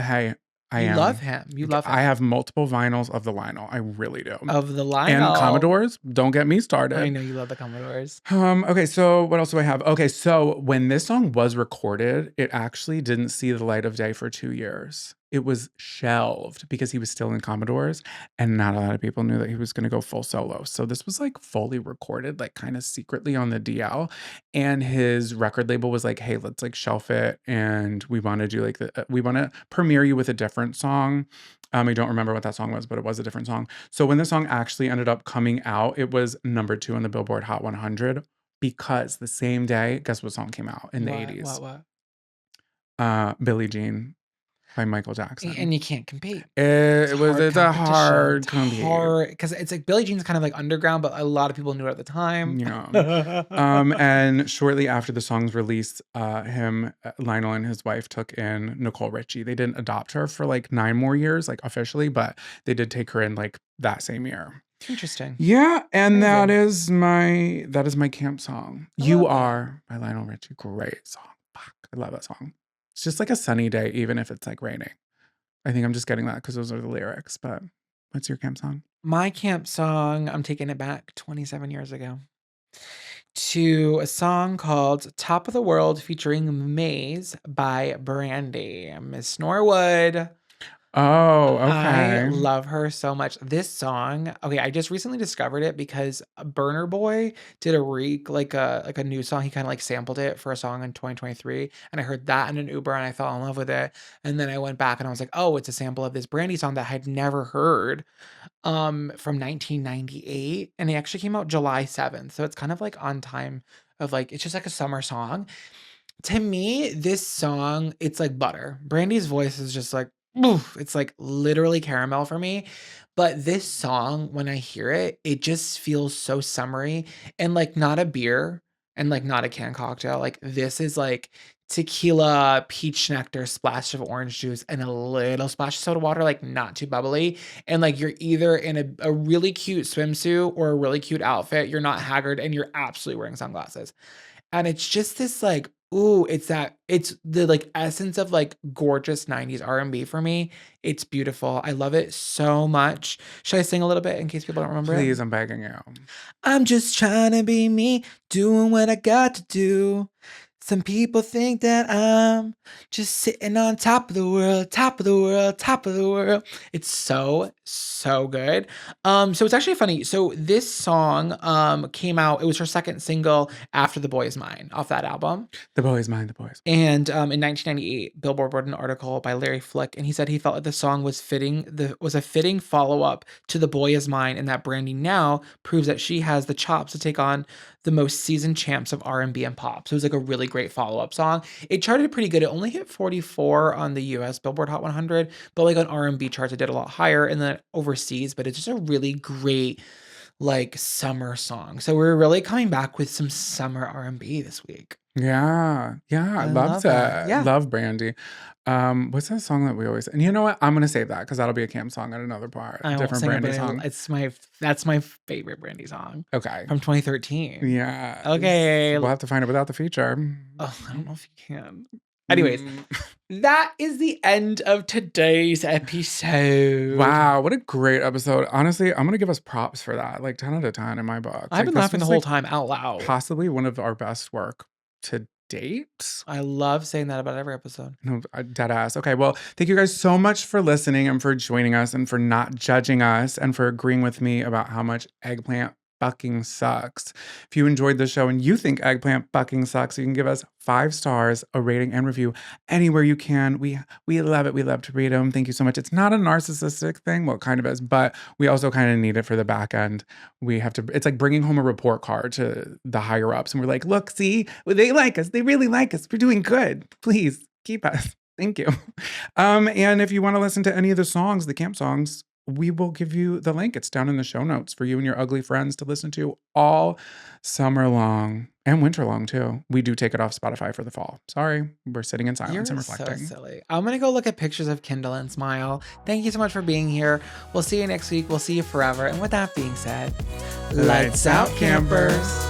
You am. love him. You love him. I have multiple vinyls of the Lionel. I really do. Of the And Lionel. Commodores. Don't get me I started. know you love the Commodores. Okay, so what else do I have? Okay, so when this song was recorded, it actually didn't see the light of day for 2 years. It was shelved because he was still in Commodores, and not a lot of people knew that he was gonna go full solo. So this was like fully recorded, like kind of secretly on the DL. And his record label was like, hey, let's like shelf it. And we want to do like we want to premiere you with a different song. I don't remember what that song was, but it was a different song. So when the song actually ended up coming out, it was number 2 on the Billboard Hot 100 because the same day, guess what song came out in the 80s? What? Billie Jean by Michael Jackson. And you can't compete. It's a hard competition. compete. Hard because it's like Billie Jean's kind of like underground, but a lot of people knew it at the time. Yeah. And shortly after the song's release, Lionel and his wife took in Nicole Richie. They didn't adopt her for like 9 more years, like officially, but they did take her in like that same year. Interesting. Yeah, and Amazing. that is my camp song. I You love that. Are by Lionel Richie. Great song. Fuck, I love that song. It's just like a sunny day, even if it's like raining. I think I'm just getting that because those are the lyrics. But what's your camp song? My camp song, I'm taking it back 27 years ago to a song called Top of the World featuring Maze by Brandy. Miss Norwood. Oh, I okay. love her so much. This song, okay, I just recently discovered it because Burner Boy did like a new song. He kind of like sampled it for a song in 2023, and I heard that in an Uber, and I fell in love with it. And then I went back and I was like, oh, it's a sample of this Brandy song that I had never heard, from 1998, and it actually came out July 7th, so it's kind of like on time of like it's just like a summer song. To me, this song, it's like butter. Brandy's voice is just like, oof, it's like literally caramel for me. But this song, when I hear it, it just feels so summery and like not a beer and like not a canned cocktail. Like this is like tequila, peach nectar, splash of orange juice, and a little splash of soda water, like not too bubbly. And like you're either in a really cute swimsuit or a really cute outfit. You're not haggard and you're absolutely wearing sunglasses. And it's just this like, ooh, it's the like essence of like gorgeous 90s R&B for me. It's beautiful. I love it so much. Should I sing a little bit in case people don't remember Please, it? I'm begging you. I'm just trying to be me, doing what I got to do. Some people think that I'm just sitting on top of the world, top of the world, top of the world. It's so good. So it's actually funny. So this song came out, it was her second single after The Boy Is Mine off that album. The Boy Is Mine, The Boy Is Mine. And in 1998, Billboard wrote an article by Larry Flick, and he said he felt like the song was a fitting follow-up to The Boy Is Mine, and that Brandy now proves that she has the chops to take on the most seasoned champs of R&B and pop. So it was like a really great follow-up song. It charted pretty good. It only hit 44 on the US Billboard Hot 100, but like on R&B charts, it did a lot higher, and then overseas. But it's just a really great like summer song. So we're really coming back with some summer R&B this week. Yeah, I love loved that. it. Yeah. Love Brandy. What's that song that we always? And you know what? I'm gonna save that because that'll be a camp song at another part. I won't Different sing it, Brandy but song. that's my favorite Brandy song Okay. from 2013. Yeah. Okay. We'll have to find it without the feature. Oh, I don't know if you can. Anyways, Mm. that is the end of today's episode. Wow, what a great episode. Honestly, I'm gonna give us props for that. Like 10 out of 10 in my book. I've been this laughing the was, whole like, time out loud. possibly one of our best work to date. I love saying that about every episode. No, dead ass. Okay, well, thank you guys so much for listening and for joining us and for not judging us and for agreeing with me about how much eggplant fucking sucks. If you enjoyed the show and you think eggplant fucking sucks, you can give us 5 stars, a rating and review anywhere you can. We love it. We love to read them. Thank you so much. It's not a narcissistic thing. Well, it kind of is, but we also kind of need it for the back end. We have to, it's like bringing home a report card to the higher ups. And we're like, look, see, they like us. They really like us. We're doing good. Please keep us. Thank you. And if you want to listen to any of the songs, the camp songs, we will give you the link. It's down in the show notes for you and your ugly friends to listen to all summer long and winter long too. We do take it off Spotify for the fall. Sorry, we're sitting in silence and So reflecting. silly. I'm gonna go look at pictures of Kindle and smile. Thank you so much for being here. We'll see you next week. We'll see you forever. And with that being said, Lights out, campers.